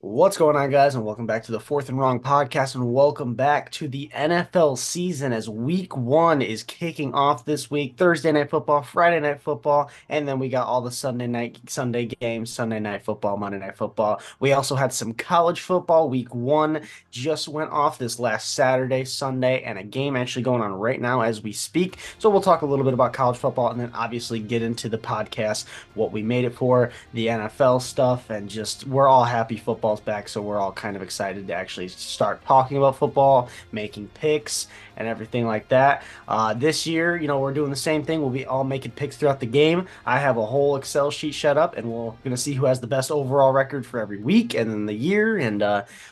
What's going on, guys, and welcome back to the Fourth and Wrong podcast, and welcome back to the NFL season as Week 1 is kicking off this week. Thursday night football, Friday night football, and then we got all the Sunday games, Sunday night football, Monday night football. We also had some college football. Week 1 just went off this last Saturday, Sunday, and a game actually going on right now as we speak. So we'll talk a little bit about college football, and then obviously get into the podcast, what we made it for, the NFL stuff, and just we're all happy football's back, so we're all kind of excited to actually start talking about football, making picks, and everything like that. This year, we're doing the same thing. We'll be all making picks throughout the game. I have a whole Excel sheet set up, and we're gonna see who has the best overall record for every week and then the year, and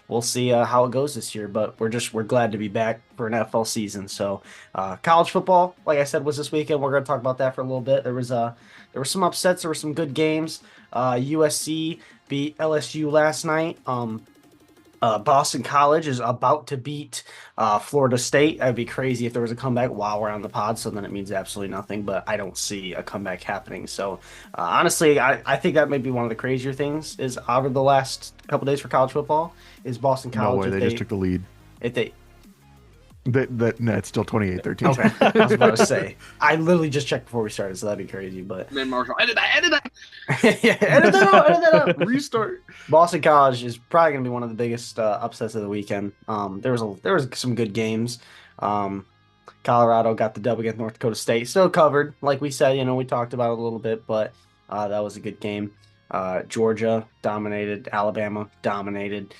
we'll see how it goes this year. But we're glad to be back for an NFL season. So college football, like I said, was this weekend. We're gonna talk about that for a little bit. There were some upsets. There were some good games. USC beat LSU last night. Boston College is about to beat Florida State. That'd be crazy if there was a comeback while we're on the pod. So then it means absolutely nothing. But I don't see a comeback happening. So honestly, I think that may be one of the crazier things is over the last couple days for college football is Boston No College. way, they just took the lead. If they No, it's still 28-13. Okay, I was about to say. I literally just checked before we started, so that'd be crazy. But Man, Marshall, edit that. yeah, edit that out, edit that out. Restart. Boston College is probably going to be one of the biggest upsets of the weekend. There was some good games. Colorado got the dub against North Dakota State, still covered, like we said. We talked about it a little bit, but that was a good game. Georgia dominated, Alabama dominated.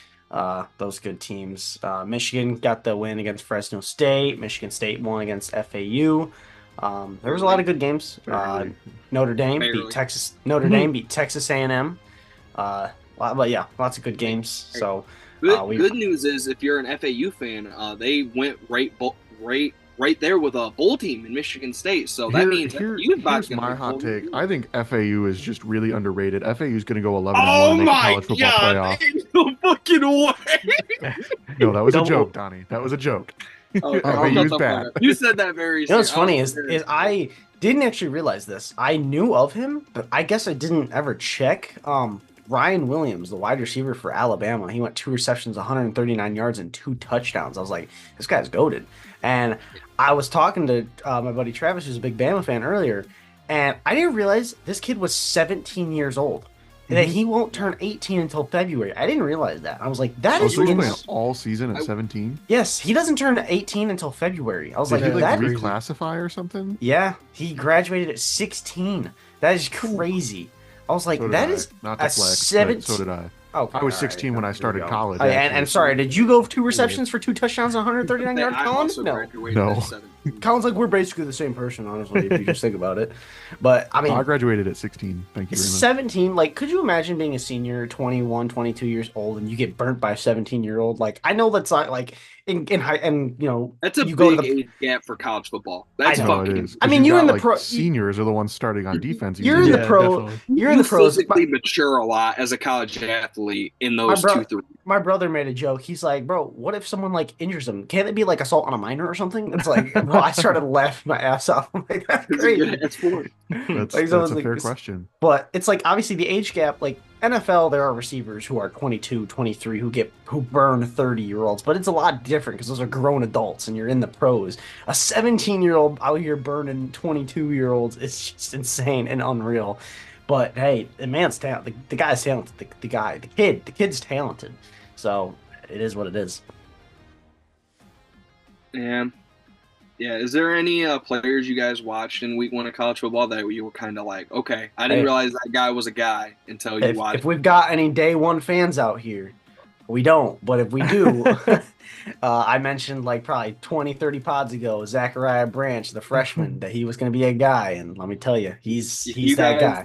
Those good teams. Michigan got the win against Fresno State. Michigan State won against FAU. There was a lot of good games. Notre Dame beat Texas. Notre Dame beat Texas A&M. But yeah, lots of good games. So Good news is if you're an FAU fan, they went right there with a bowl team in Michigan State. So that means here's my hot take. I think FAU is just really underrated. FAU is going to go 11-1 Oh and make the my college football god! playoff. Ain't no fucking way. No, that was a joke, Donnie. That was a joke. FAU's bad. You said that very. What's funny is I didn't actually realize this. I knew of him, but I guess I didn't ever check. Ryan Williams, the wide receiver for Alabama, he went 2 receptions, 139 yards, and 2 touchdowns. I was like, this guy's goated. And I was talking to my buddy Travis, who's a big Bama fan earlier, and I didn't realize this kid was 17 years old. And that he won't turn 18 until February. I didn't realize that. I was like, that is so he's playing all season at 17? Yes, he doesn't turn 18 until February. I was Did like, he that reclassify or something? Yeah, he graduated at 16. That is crazy. I was like, that is not to flex, 17. so did I. Oh, I was 16 when I started college. And sorry, did you go 2 receptions for 2 touchdowns and 139 yards, Colin? No. Colin's like, we're basically the same person, honestly, if you just think about it. But, I mean... I graduated at 16. Thank you very much. 17, like, could you imagine being a senior, 21, 22 years old, and you get burnt by a 17-year-old? Like, I know that's not, like... In high, and that's a you big age gap for college football. That's fucking. I mean, you're in the pro. Seniors are the ones starting on defense. You're in the pro. You're in the pros. Physically mature a lot as a college athlete in those 2-3. My brother made a joke. He's like, "Bro, what if someone like injures him? Can't it be like assault on a minor or something?" It's like, bro, I started laughing my ass off. I'm like, that's crazy. That's fun. That's a fair question. But it's like obviously the age gap, like. NFL, there are receivers who are 22, 23 who burn 30-year-olds, but it's a lot different because those are grown adults and you're in the pros. A 17-year-old out here burning 22-year-olds, it's just insane and unreal. But hey, the man's talented. The guy's talented. The kid's talented. So it is what it is. Yeah, is there any players you guys watched in week 1 of college football that you were kind of like, okay, I didn't realize that guy was a guy until you watched? If we've got any day one fans out here, we don't. But if we do, I mentioned like probably 20, 30 pods ago, Zachariah Branch, the freshman, that he was going to be a guy. And let me tell you, he's that guy.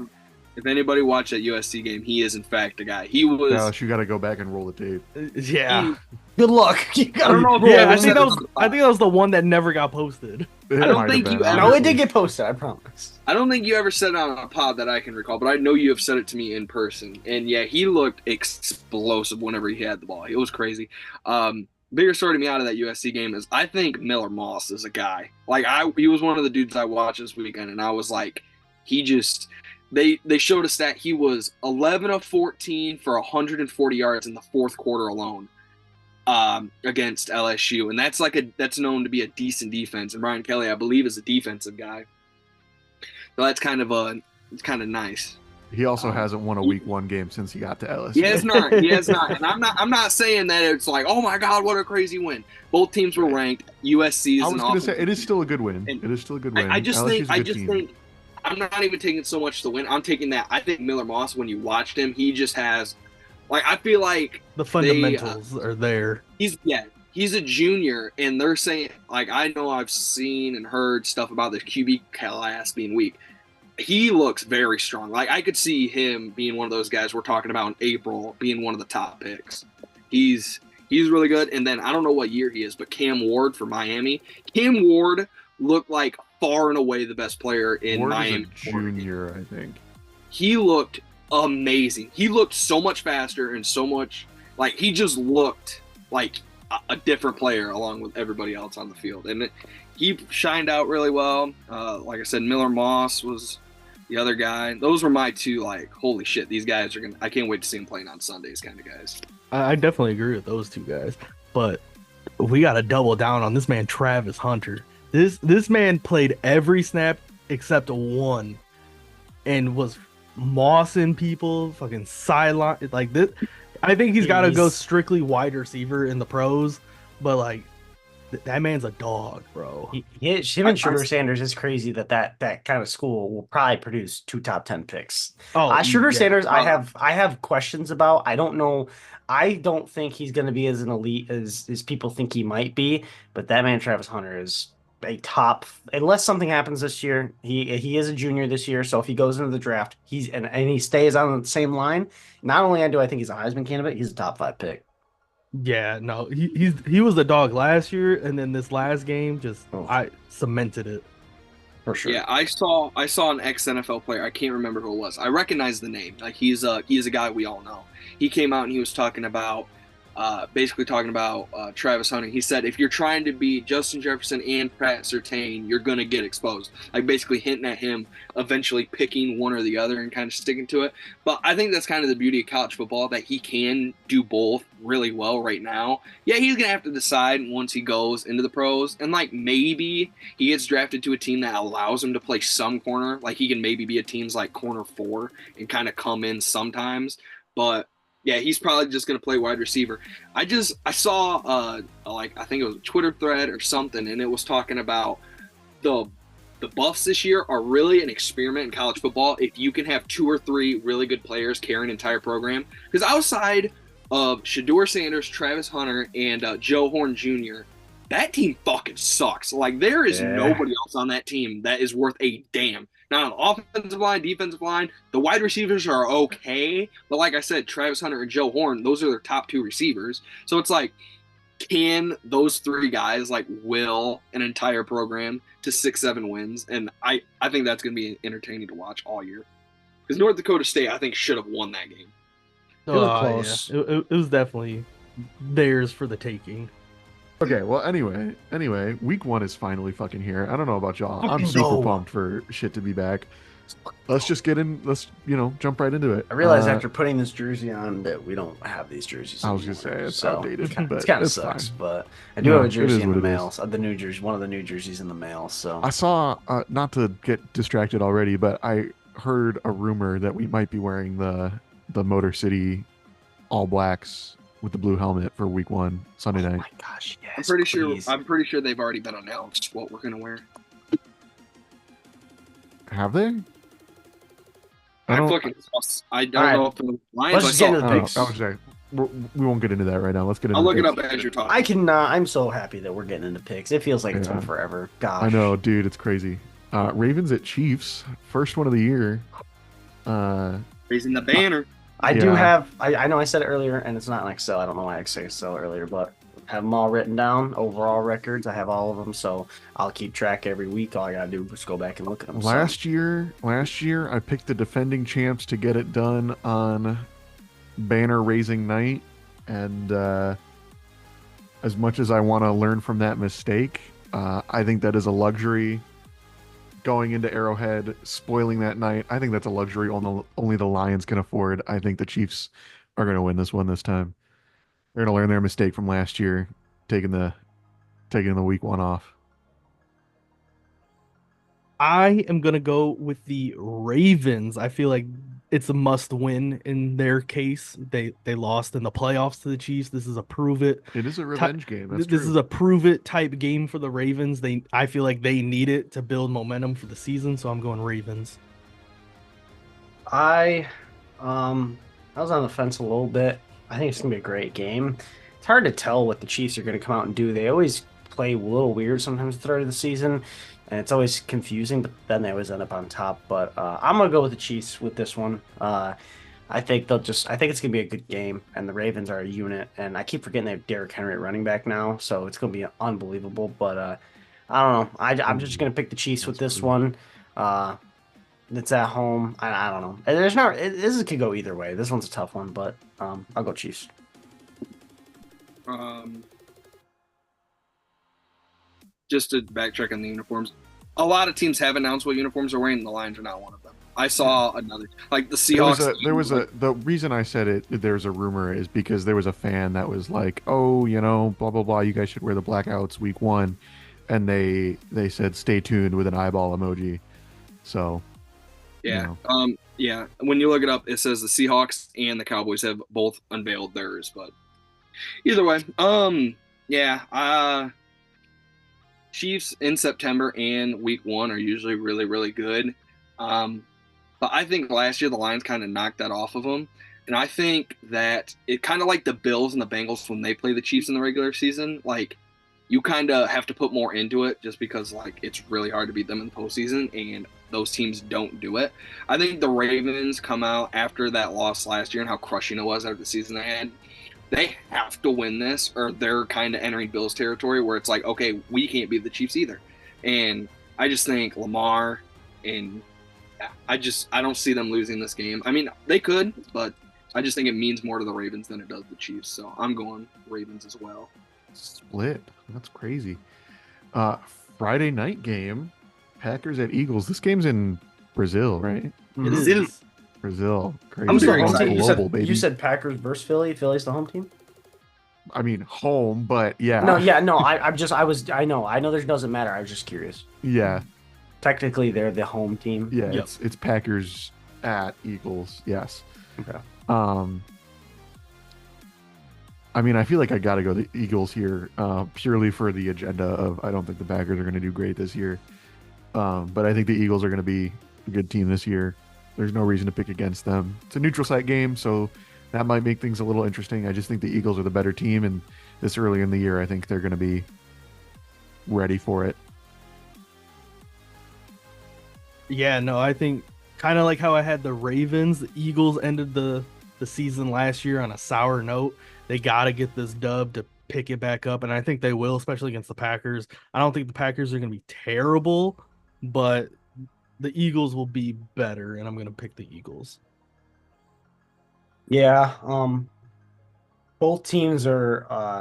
If anybody watched that USC game, he is in fact a guy. He was. Dallas, you got to go back and roll the tape. Yeah. Good luck. You gotta roll. Yeah, I think that was the one that never got posted. I don't think you ever. No, it did get posted. I promise. I don't think you ever said it on a pod that I can recall, but I know you have said it to me in person. And yeah, he looked explosive whenever he had the ball. It was crazy. Bigger story to me out of that USC game is I think Miller Moss is a guy. Like he was one of the dudes I watched this weekend, and I was like, he just. they showed us that he was 11 of 14 for 140 yards in the fourth quarter alone against LSU, and that's known to be a decent defense. And Brian Kelly, I believe, is a defensive guy, so that's kind of nice. He also hasn't won a week 1 game since he got to LSU. He has not. He has not. And I'm not saying that it's like, oh my God, what a crazy win. Both teams were ranked. USC is I was going to say it is still a good win. It is still a good win. I just LSU's think I'm not even taking so much to win. I'm taking that. I think Miller Moss, when you watched him, he just has, like, I feel like The fundamentals are there. he's a junior, and they're saying, like, I know I've seen and heard stuff about the QB class being weak. He looks very strong. Like, I could see him being one of those guys we're talking about in April, being one of the top picks. He's really good. And then I don't know what year he is, but Cam Ward for Miami. Cam Ward looked like far and away the best player in Ward Miami. is a junior, I think. He looked amazing. He looked so much faster and so much, like, he just looked like a different player along with everybody else on the field. And he shined out really well. Like I said, Miller Moss was the other guy. Those were my two, like, holy shit, these guys are I can't wait to see them playing on Sundays kind of guys. I definitely agree with those two guys, but we got to double down on this man, Travis Hunter. This man played every snap except one, and was mossing people, fucking sideline like this. I think he's got to go strictly wide receiver in the pros, but like that man's a dog, bro. Him and Shooter Sanders is crazy that kind of school will probably produce 2 top 10 picks. Shooter Sanders, I have questions about. I don't know. I don't think he's going to be as an elite as people think he might be. But that man, Travis Hunter, is a top. Unless something happens this year, he is a junior this year. So if he goes into the draft, and he stays on the same line. Not only do I think he's a Heisman candidate, he's a top 5 pick. Yeah, no, he was the dog last year, and then this last game I cemented it for sure. Yeah, I saw an ex NFL player. I can't remember who it was. I recognize the name. Like, he's a guy we all know. He came out and he was talking about Travis Hunter. He said, if you're trying to beat Justin Jefferson and Pat Surtain, you're going to get exposed. Like, basically hinting at him eventually picking one or the other and kind of sticking to it. But I think that's kind of the beauty of college football, that he can do both really well right now. Yeah, he's going to have to decide once he goes into the pros. And, like, maybe he gets drafted to a team that allows him to play some corner. Like, he can maybe be a team's, like, corner 4 and kind of come in sometimes. But yeah, he's probably just going to play wide receiver. I saw, I think it was a Twitter thread or something, and it was talking about the Buffs this year are really an experiment in college football if you can have 2 or 3 really good players carry an entire program. Because outside of Shedeur Sanders, Travis Hunter, and Joe Horn Jr., that team fucking sucks. Like, there is nobody else on that team that is worth a damn. Now, on the offensive line, defensive line, the wide receivers are okay. But like I said, Travis Hunter and Joe Horn, those are their top 2 receivers. So it's like, can those 3 guys, like, will an entire program to 6-7 wins? And I think that's going to be entertaining to watch all year. Because North Dakota State, I think, should have won that game. It was close. Yeah. It was definitely theirs for the taking. Okay, well, anyway, week 1 is finally fucking here. I don't know about y'all. I'm super pumped for shit to be back. Let's just get in. Let's, jump right into it. I realized after putting this jersey on that we don't have these jerseys anymore. I was going to say, it's outdated. But it kind of sucks, fine. but I do have a jersey in the mail. The new jersey, one of the new jerseys in the mail. So I saw, not to get distracted already, but I heard a rumor that we might be wearing the Motor City All Blacks with the blue helmet for week 1 Sunday night. Oh my gosh, yes. I'm pretty sure they've already been announced what we're gonna wear. Have they? I don't know if the Lions. Let's get into the picks. We won't get into that right now. Let's get into. I'll look it up as you're talking. I cannot. I'm so happy that we're getting into picks. It feels like it's been forever. Gosh. I know, dude. It's crazy. Ravens at Chiefs, first one of the year. Raising the banner. I do have. I know I said it earlier, and it's not in Excel. I don't know why I said Excel earlier, but I have them all written down. Overall records, I have all of them, so I'll keep track every week. All I gotta do is go back and look at them. Last year, I picked the defending champs to get it done on banner raising night, and as much as I want to learn from that mistake, I think that is a luxury going into Arrowhead, spoiling that night. I think that's a luxury only the Lions can afford. I think the Chiefs are going to win this one this time. They're going to learn their mistake from last year, taking the week one off. I am gonna go with the Ravens. I feel like it's a must win in their case. They lost in the playoffs to the Chiefs. This is a prove it. It is a revenge game. That's This true. is a prove it type game for the Ravens. I feel like they need it to build momentum for the season, so I'm going Ravens. I I was on the fence a little bit. I think it's gonna be a great game. It's hard to tell what the Chiefs are gonna come out and do. They always play a little weird sometimes at the start of the season, and it's always confusing, but then they always end up on top. But I'm gonna go with the Chiefs with this one. I think it's gonna be a good game, and the Ravens are a unit, and I keep forgetting they have Derrick Henry at running back now, so it's gonna be unbelievable. But I don't know. I'm just gonna pick the Chiefs with That's this funny. one. It's at home. I don't know. There's not. This could go either way. This one's a tough one, but I'll go Chiefs. Um, just to backtrack on the uniforms, a lot of teams have announced what uniforms are wearing, and the Lions are not one of them. I saw another, like the Seahawks. The reason I said it, there's a rumor is because there was a fan that was like, oh, blah, blah, blah, you guys should wear the blackouts week one. And they said, stay tuned with an eyeball emoji. So, Yeah. Yeah. When you look it up, it says the Seahawks and the Cowboys have both unveiled theirs, but either way, yeah. Chiefs in September and week one are usually really, really good. But I think last year the Lions kind of knocked that off of them. And I think that it kind of like the Bills and the Bengals when they play the Chiefs in the regular season, like you kind of have to put more into it just because like it's really hard to beat them in the postseason and those teams don't do it. I think the Ravens come out after that loss last year and how crushing it was after the season they had. They have to win this or they're kind of entering Bills territory where it's like, okay, we can't beat the Chiefs either. And I just think Lamar and I don't see them losing this game. I mean, they could, but I just think it means more to the Ravens than it does the Chiefs. So I'm going Ravens as well. split. That's crazy. Friday night game, Packers at Eagles. This game's in Brazil, right? It Brazil. is. Brazil. Crazy. I'm very Home excited. team? Global, baby. You said Packers versus Philly. Philly's the home team. I mean, home, but yeah. No, yeah, no. I know. There doesn't matter. I was just curious. Yeah. Technically, they're the home team. Yeah. Yep. It's Packers at Eagles. Yes. Okay. I mean, I feel like I got to go the Eagles here, purely for the agenda of I don't think the Packers are going to do great this year. But I think the Eagles are going to be a good team this year. There's no reason to pick against them. It's a neutral site game, so that might make things a little interesting. I just think the Eagles are the better team, and this early in the year, I think they're going to be ready for it. Yeah, no, I think kind of like how I had the Ravens, the Eagles ended the season last year on a sour note. They got to get this dub to pick it back up, and I think they will, especially against the Packers. I don't think the Packers are going to be terrible, but the Eagles will be better, and I'm going to pick the Eagles. Yeah. Both teams are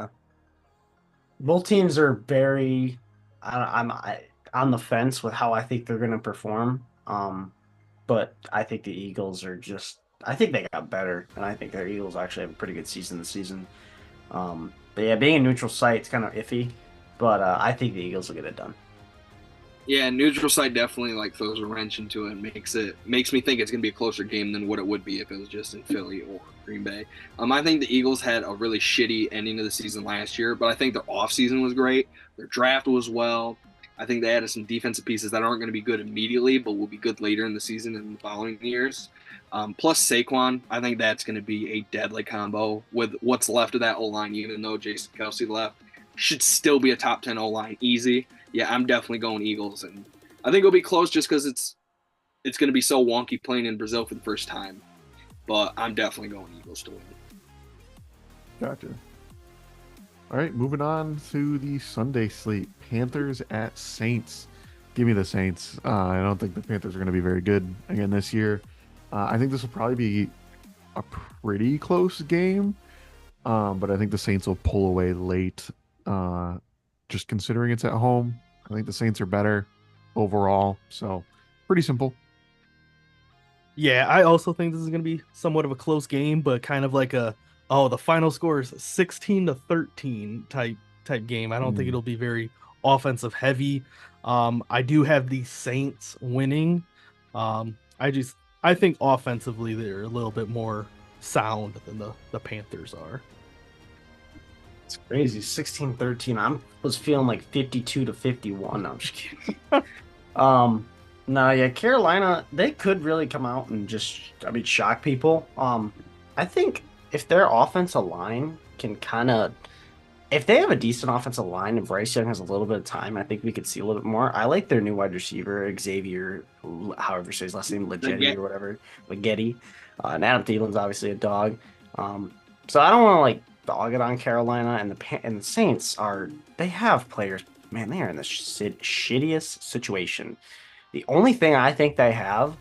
very. I'm on the fence with how I think they're going to perform. But I think the Eagles are just. I think they got better, and I think their Eagles actually have a pretty good season this season. But yeah, being a neutral site, it's kind of iffy. But I think the Eagles will get it done. Yeah, neutral site definitely like throws a wrench into it and makes me think it's gonna be a closer game than what it would be if it was just in Philly or Green Bay. I think the Eagles had a really shitty ending of the season last year, but I think their offseason was great. Their draft was well. I think they added some defensive pieces that aren't going to be good immediately, but will be good later in the season and the following years. Plus Saquon, I think that's going to be a deadly combo with what's left of that O-line, even though Jason Kelsey left. Should still be a top 10 O-line easy. Yeah, I'm definitely going Eagles, and I think it'll be close just because it's going to be so wonky playing in Brazil for the first time. But I'm definitely going Eagles to win. Gotcha. All right, moving on to the Sunday slate. Panthers at Saints. Give me the Saints. I don't think the Panthers are going to be very good again this year. I think this will probably be a pretty close game, but I think the Saints will pull away late. Just considering it's at home, I think the Saints are better. overall. So pretty simple. Yeah, I also think this is going to be somewhat of a close game, but kind of like the final score is 16-13 type game. I don't think it'll be very offensive heavy. I do have the Saints winning. I think offensively they're a little bit more sound than the Panthers are. It's crazy. 16-13. I was feeling like 52-51. No, I'm just kidding. No, yeah, Carolina, they could really come out and just, I mean, shock people. I think if their offensive line can kind of, if they have a decent offensive line and Bryce Young has a little bit of time, I think we could see a little bit more. I like their new wide receiver, Xavier, however you say his last name, Legetti or whatever, Legetti. And Adam Thielen's obviously a dog. So I don't want to like dog it on Carolina, and the Saints are, they have players, man, they are in the shittiest situation. The only thing I think they have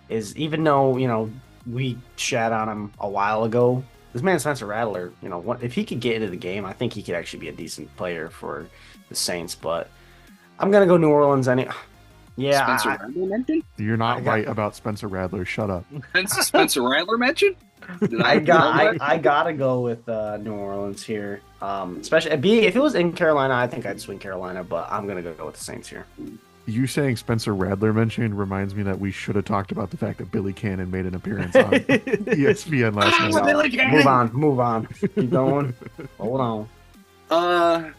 is, even though, we shat on him a while ago, this man Spencer Rattler, if he could get into the game, I think he could actually be a decent player for the Saints. But I'm gonna go New Orleans. Yeah, Spencer Rattler mentioned? You're not right about Spencer Rattler. Shut up. Spencer Rattler mentioned? I gotta go with New Orleans here. Especially if it was in Carolina, I think I'd swing Carolina, but I'm gonna go with the Saints here. You saying Spencer Rattler mentioned reminds me that we should have talked about the fact that Billy Cannon made an appearance on ESPN last night. Move on. Keep going. Hold on.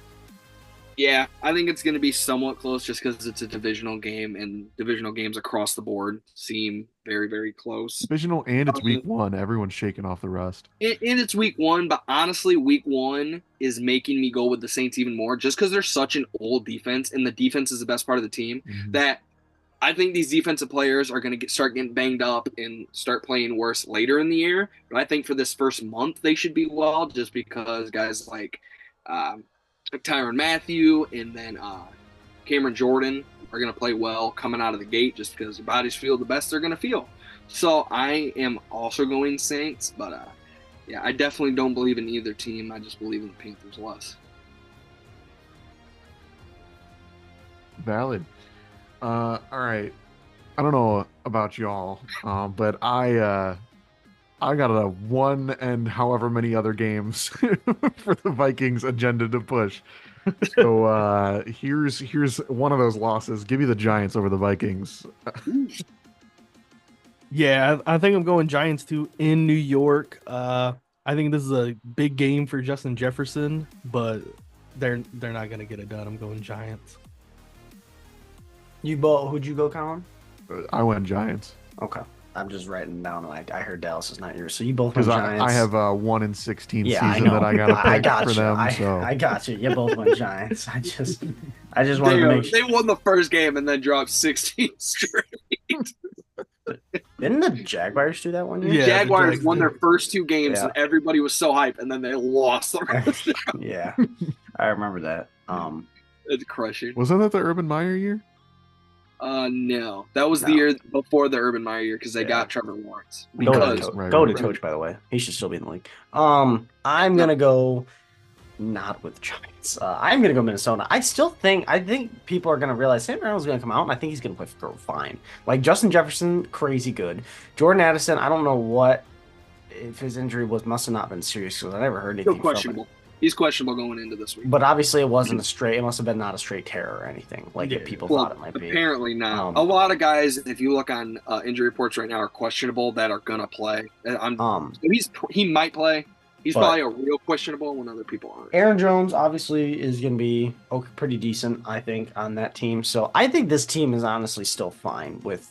Yeah, I think it's going to be somewhat close just because it's a divisional game, and divisional games across the board seem very, very close. Divisional, and it's week one. Everyone's shaking off the rust. And it's week one, but honestly, week one is making me go with the Saints even more just because they're such an old defense, and the defense is the best part of the team, that I think these defensive players are going to start getting banged up and start playing worse later in the year. But I think for this first month, they should be well, just because guys like Tyrann Mathieu and then Cameron Jordan are going to play well coming out of the gate, just because their bodies feel the best they're going to feel. So I am also going Saints, but yeah, I definitely don't believe in either team. I just believe in the Panthers less. Valid. All right. I don't know about y'all, but I got a one and however many other games for the Vikings agenda to push. So here's one of those losses. Give me the Giants over the Vikings. Yeah, I think I'm going Giants too in New York. I think this is a big game for Justin Jefferson, but they're not gonna get it done. I'm going Giants. Who'd you go, Colin? I went Giants. Okay. I'm just writing down. I heard Dallas is not yours, so you both went Giants. I have a 1-16 season that I gotta pick for them. I got you. You both went Giants. I just wanted to make sure. They won the first game and then dropped 16 straight. Didn't the Jaguars do that one year? Yeah, Jaguars won their first two games and everybody was so hyped, and then they lost the rest. Yeah, I remember that. It's crushing. Wasn't that the Urban Meyer year? No, that was the year before the Urban Meyer year, because they got Trevor Lawrence. Goated coach, by the way. He should still be in the league. I'm gonna go not with Giants. I'm gonna go Minnesota. I think people are gonna realize Sam Darnold's gonna come out, and I think he's gonna play fine. Like Justin Jefferson, crazy good. Jordan Addison, I don't know if his injury must have not been serious, because I never heard anything. Still questionable. He's questionable going into this week. But obviously it wasn't it must have been not a straight tear or anything, if people thought it might be. Apparently not. A lot of guys, if you look on injury reports right now, are questionable that are going to play. He might play. He's probably a real questionable when other people aren't. Aaron Jones obviously is going to be pretty decent, I think, on that team. So I think this team is honestly still fine with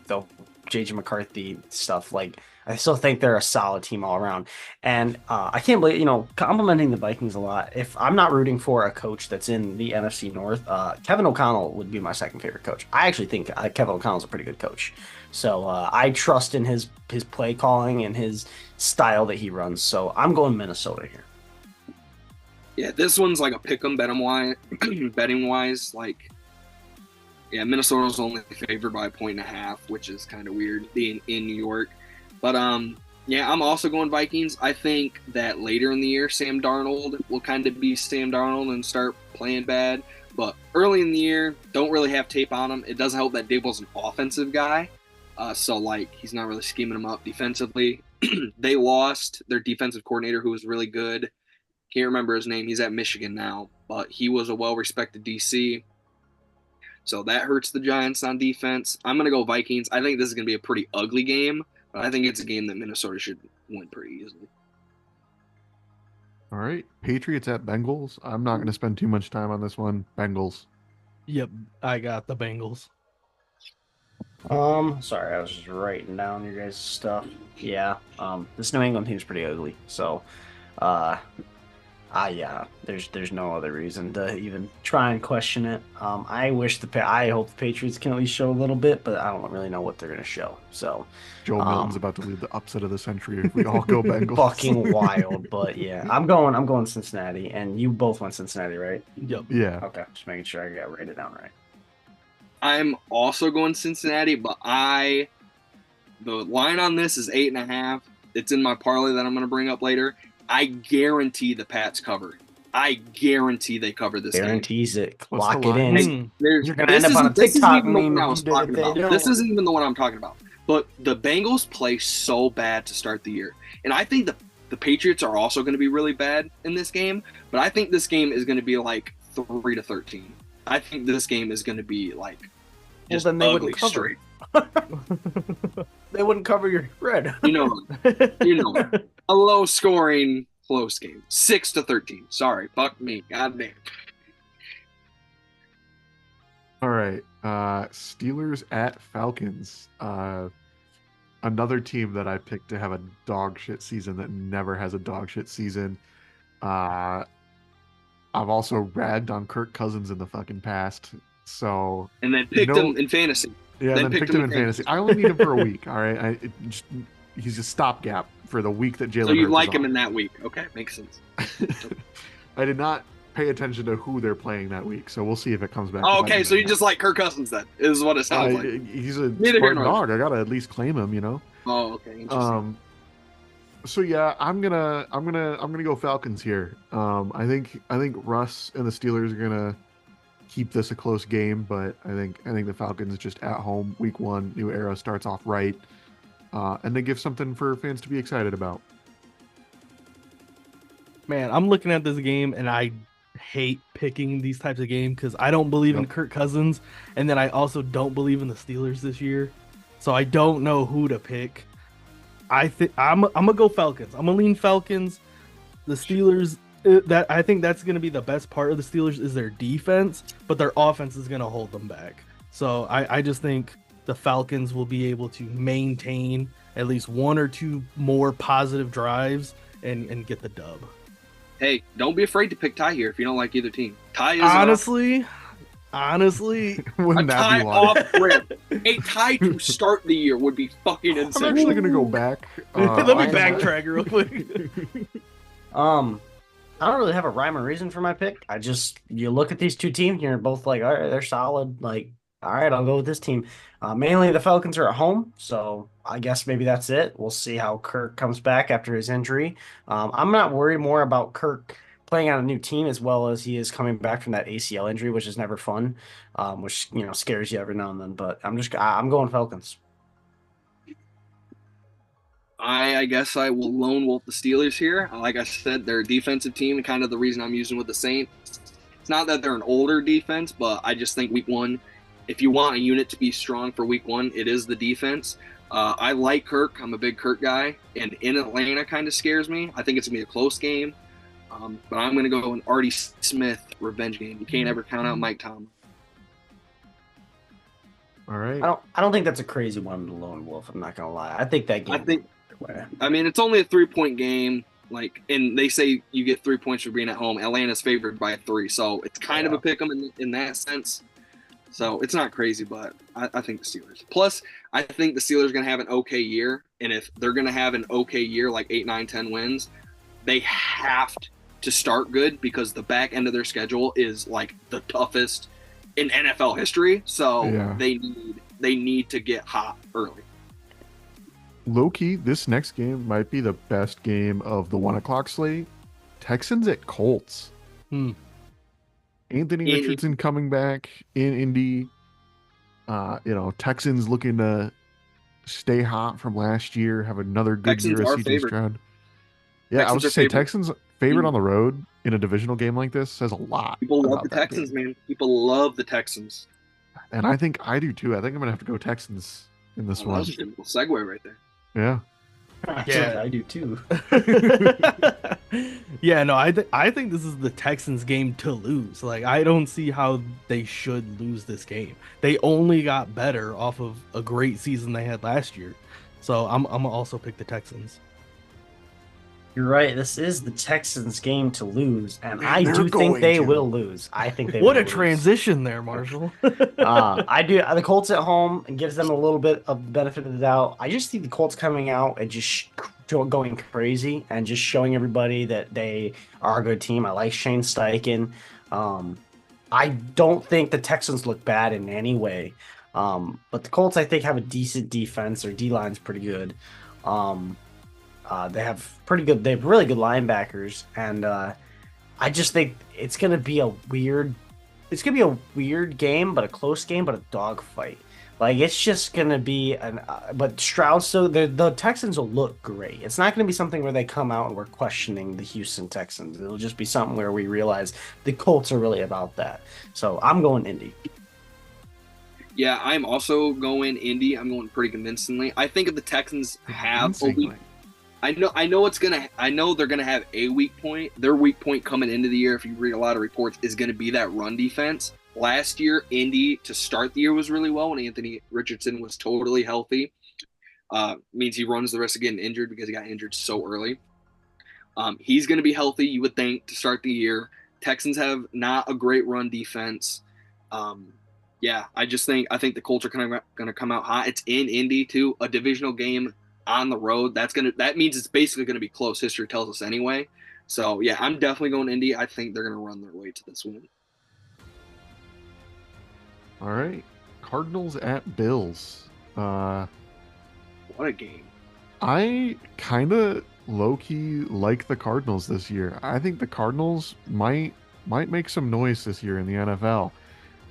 the J.J. McCarthy stuff. Like, I still think they're a solid team all around. And I can't believe, complimenting the Vikings a lot. If I'm not rooting for a coach that's in the NFC North, Kevin O'Connell would be my second favorite coach. I actually think Kevin O'Connell's a pretty good coach. So I trust in his play calling and his style that he runs. So I'm going Minnesota here. Yeah, this one's like a pick 'em betting wise. Like, yeah, Minnesota's only favored by 1.5, which is kind of weird being in New York. But yeah, I'm also going Vikings. I think that later in the year, Sam Darnold will kind of be Sam Darnold and start playing bad. But early in the year, don't really have tape on him. It doesn't help that Daboll's an offensive guy. So, like, he's not really scheming them up defensively. They lost their defensive coordinator, who was really good. Can't remember his name. He's at Michigan now, but he was a well-respected DC. So that hurts the Giants on defense. I'm going to go Vikings. I think this is going to be a pretty ugly game, but I think it's a game that Minnesota should win pretty easily. All right. Patriots at Bengals. I'm not going to spend too much time on this one. Bengals. Yep, I got the Bengals. Sorry, I was just writing down your guys' stuff. Yeah, this New England team's pretty ugly. So, yeah, there's no other reason to even try and question it. I hope the Patriots can at least show a little bit, but I don't really know what they're gonna show. So, Joe Milton's about to lead the upset of the century if we all go Bengals. Fucking wild, but yeah, I'm going Cincinnati, and you both went Cincinnati, right? Yep. Yeah. Okay, just making sure I got rated down right. I'm also going Cincinnati, but the line on this is 8.5. It's in my parlay that I'm going to bring up later. I guarantee the Pats cover. I guarantee they cover this Guarantees game. it. Lock it line? in. You're going to This end up on a TikTok meme. This isn't even the one I'm talking about. But the Bengals play so bad to start the year. And I think the Patriots are also going to be really bad in this game. But I think this game is going to be like 3-13. I think this game is going to be like just then they ugly wouldn't cover. straight. They wouldn't cover your spread. You know, a low scoring close game. 6-13. Sorry, fuck me. God damn. All right. Steelers at Falcons. Another team that I picked to have a dog shit season that never has a dog shit season. I've also ragged on Kirk Cousins in the fucking past. So And then picked him in fantasy. Yeah, then picked him in fantasy. I only need him for a week. All right, he's a stopgap for the week that Jalen. So you Hurts like is him on. in that week? Okay, makes sense. I did not pay attention to who they're playing that week, so we'll see if it comes back. Oh, okay, so you just like Kirk Cousins then? Is what it sounds like. He's a Neither here smart nor dog. I gotta at least claim him, you know. Oh, okay, interesting. So yeah, I'm gonna go Falcons here. I think Russ and the Steelers are gonna keep this a close game, but I think the Falcons just at home, week 1, new era starts off right, and they give something for fans to be excited about. Man, I'm looking at this game and I hate picking these types of games because I don't believe in Kirk Cousins, and then I also don't believe in the Steelers this year, so I don't know who to pick. I'm gonna go Falcons. I'm gonna lean Falcons. The Steelers, I think that's gonna be the best part of the Steelers is their defense, but their offense is gonna hold them back. So I just think the Falcons will be able to maintain at least 1 or 2 more positive drives and get the dub. Hey, don't be afraid to pick tie here if you don't like either team. Tie is honestly, Wouldn't a that tie be wild? off rip. A tie to start the year would be fucking insane. I'm actually gonna go back. let me backtrack real quick. I don't really have a rhyme or reason for my pick. You look at these two teams, you're both like, all right, they're solid. Like, all right, I'll go with this team. Mainly the Falcons are at home, so I guess maybe that's it. We'll see how Kirk comes back after his injury. I'm not worried more about Kirk playing on a new team as well as he is coming back from that ACL injury, which is never fun, which scares you every now and then. But I'm going Falcons. I guess I will lone wolf the Steelers here. Like I said, they're a defensive team, and kind of the reason I'm using with the Saints. It's not that they're an older defense, but I just think week 1, if you want a unit to be strong for week 1, it is the defense. I like Kirk. I'm a big Kirk guy, and in Atlanta kind of scares me. I think it's going to be a close game, but I'm going to go an Artie Smith revenge game. You can't ever count out Mike Tomlin. All right. I don't think that's a crazy one to lone wolf. I'm not gonna lie. I think that game. I mean, it's only a 3-point game. And they say you get 3 points for being at home. Atlanta's favored by 3, so it's kind of a pick 'em in that sense. So it's not crazy, but I think the Steelers. Plus, I think the Steelers are going to have an okay year, and if they're going to have an okay year, like 8, 9, 10 wins, they have to start good because the back end of their schedule is like the toughest in NFL history. So they need to get hot early. Low-key, this next game might be the best game of the 1 o'clock slate. Texans at Colts. Yeah, Anthony In Richardson coming back in Indy. Texans looking to stay hot from last year, have another good Texans year of are CJ favored. Stroud. Yeah, I was Texans are gonna say favored. Texans favored on the road in a divisional game like this says a lot People love the about that Texans, game. man. People love the Texans. And I think I do too. I think I'm gonna have to go Texans in this Oh, that was one. a good little segue right there. Yeah. Actually, I do too. Yeah, no, I think this is the Texans game to lose. Like, I don't see how they should lose this game. They only got better off of a great season they had last year. So I'm gonna also pick the Texans. You're right. This is the Texans' game to lose, and And I they're do think going they to. will lose. I think they What will a lose. transition there, Marshall. I do. The Colts at home and gives them a little bit of the benefit of the doubt. I just see the Colts coming out and just going crazy and just showing everybody that they are a good team. I like Shane Steichen. I don't think the Texans look bad in any way. But the Colts, I think, have a decent defense. Their D line's pretty good. They have really good linebackers, and I just think it's gonna be a weird game, but a close game, but a dogfight. Like it's just gonna be but Stroud. So the Texans will look great. It's not gonna be something where they come out and we're questioning the Houston Texans. It'll just be something where we realize the Colts are really about that. So I'm going Indy. Yeah, I'm also going Indy. I'm going pretty convincingly. I think if the Texans have a weak, I know they're gonna have a weak point. Their weak point coming into the year, if you read a lot of reports, is gonna be that run defense. Last year, Indy to start the year was really well when Anthony Richardson was totally healthy. Means he runs the risk of getting injured because he got injured so early. He's gonna be healthy, you would think, to start the year. Texans have not a great run defense. Yeah, I think the Colts are gonna come out hot. It's in Indy too, a divisional game on the road. That means it's basically gonna be close. History tells us anyway. So yeah, I'm definitely going Indy. I think they're gonna run their way to this win. All right. Cardinals at Bills. What a game. I kind of low key like the Cardinals this year. I think the Cardinals might make some noise this year in the NFL.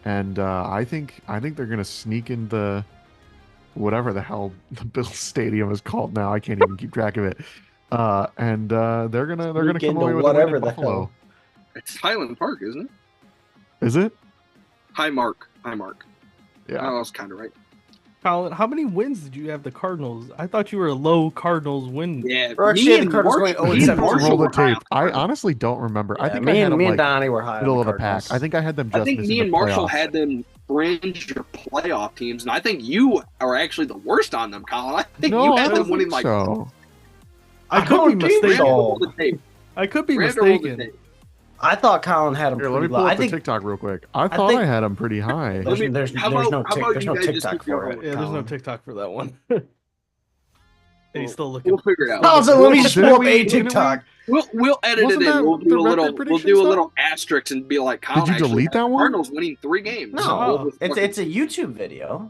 And I think they're gonna sneak into whatever the hell the Bills Stadium is called now. I can't even keep track of it. And they're gonna come away with a win in Buffalo. It's Highland Park, isn't it? Is it? Highmark. Yeah. Oh, I was kind of right. Colin, how many wins did you have the Cardinals? I thought you were a low Cardinals win. Yeah, Or actually, the Cardinals going 0-7. Roll the tape. I honestly don't remember. I think I had them me and like Donnie were high middle on of the the pack. Cardinals. I think I had them just I think missing me and the Marshall playoffs. had them fringe or playoff teams, and I think you are actually the worst on them, Colin. I think No, you I had don't them winning think like. so. I could be mistaken. Roll the tape. I could be Randall, roll the mistaken. tape. I thought Colin had him Here, pretty let me low. pull I up the think TikTok real quick. I thought think- I had them pretty high. there's How no about you guys just TikTok keep for going? it. Yeah, there's no Colin. TikTok for that one. And he's still looking. We'll figure it out. Oh, so let me just Didn't pull up we- a didn't we- TikTok. We'll edit Wasn't it in. that We'll the do a record little. We'll predictions, do a though? little asterisk and be like, Colin you actually delete had that the one? Cardinals winning 3 games. No, So it's a YouTube video.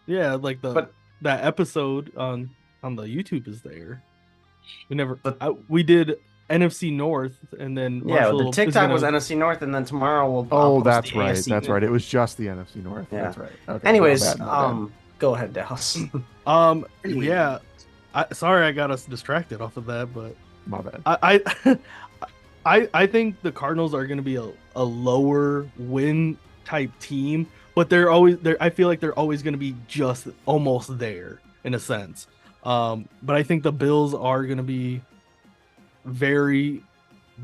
Yeah, like But- that episode on the YouTube is there. We never. But- We did NFC North, and then Yeah, Marshall the is TikTok gonna- was NFC North, and then tomorrow we'll. Oh, post that's the right. AFC. That's right. It was just the NFC North. Yeah. That's right. Okay. Anyways, my bad. go ahead, Dallas. Anyway. Yeah. Sorry, I got us distracted off of that, but My bad. I think the Cardinals are going to be a lower win type team, but they're always there. I feel like they're always going to be just almost there in a sense. But I think the Bills are going to be very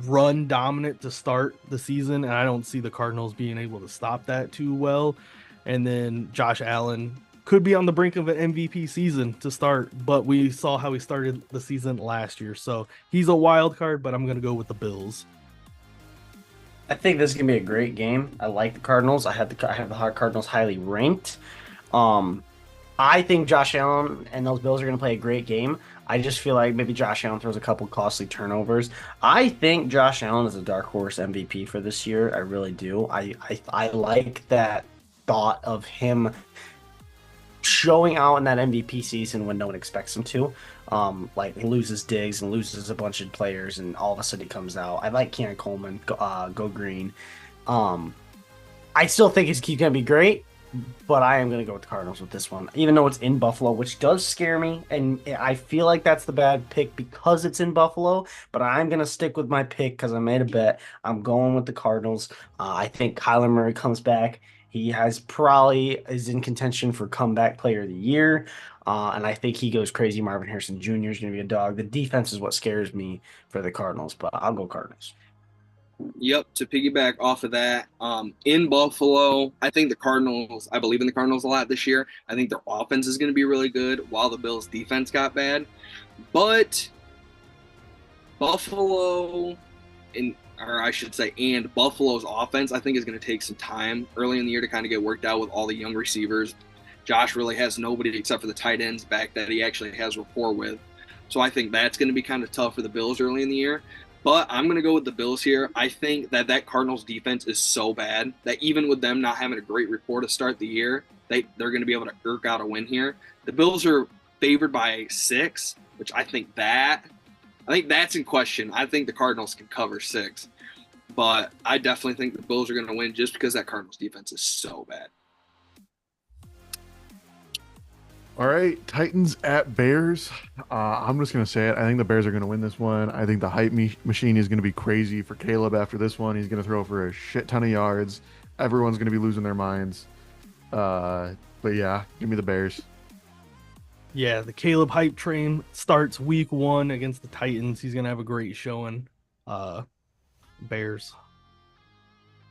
run dominant to start the season, and I don't see the Cardinals being able to stop that too well. And then Josh Allen could be on the brink of an MVP season to start, but we saw how he started the season last year, so he's a wild card. But I'm gonna go with the Bills. I think this is gonna be a great game. I like the Cardinals. I have the Cardinals highly ranked. I think Josh Allen and those Bills are gonna play a great game. I just feel like maybe Josh Allen throws a couple costly turnovers. I think Josh Allen is a dark horse MVP for this year. I really do. I like that thought of him showing out in that MVP season when no one expects him to. Like he loses Diggs and loses a bunch of players, and all of a sudden he comes out. I like Keon Coleman, go green. I still think he's going to be great, but I am going to go with the Cardinals with this one, even though it's in Buffalo, which does scare me. And I feel like that's the bad pick because it's in Buffalo, but I'm going to stick with my pick because I made a bet. I'm going with the Cardinals. I think Kyler Murray comes back. He has probably is in contention for comeback player of the year. And I think he goes crazy. Marvin Harrison Jr. is going to be a dog. The defense is what scares me for the Cardinals, but I'll go Cardinals. Yep, to piggyback off of that, in Buffalo, I think the Cardinals, I believe in the Cardinals a lot this year. I think their offense is going to be really good while the Bills' defense got bad. But Buffalo, or I should say, and Buffalo's offense, I think is going to take some time early in the year to kind of get worked out with all the young receivers. Josh really has nobody except for the tight ends back that he actually has rapport with. So I think that's going to be kind of tough for the Bills early in the year. But I'm going to go with the Bills here. I think that Cardinals defense is so bad that even with them not having a great rapport to start the year, they're going to be able to irk out a win here. The Bills are favored by 6, which I think that's in question. I think the Cardinals can cover 6. But I definitely think the Bills are going to win just because that Cardinals defense is so bad. All right, Titans at Bears. I'm just going to say it. I think the Bears are going to win this one. I think the hype machine is going to be crazy for Caleb after this one. He's going to throw for a shit ton of yards. Everyone's going to be losing their minds. But yeah, give me the Bears. Yeah, the Caleb hype train starts week 1 against the Titans. He's going to have a great showing. Bears.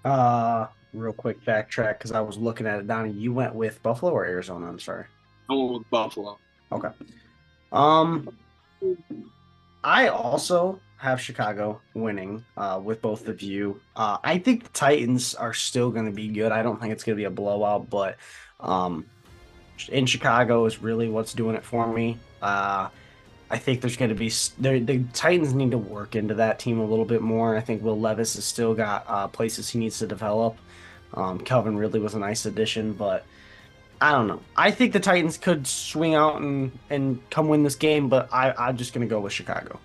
Real quick backtrack because I was looking at it, Donnie. You went with Buffalo or Arizona? I'm sorry. I went with Buffalo. Okay. I also have Chicago winning with both of you. I think the Titans are still going to be good. I don't think it's going to be a blowout, but in Chicago is really what's doing it for me. I think there's going to be the Titans need to work into that team a little bit more. I think Will Levis has still got places he needs to develop. Calvin Ridley was a nice addition, but I don't know. I think the Titans could swing out and come win this game, but I'm just going to go with Chicago.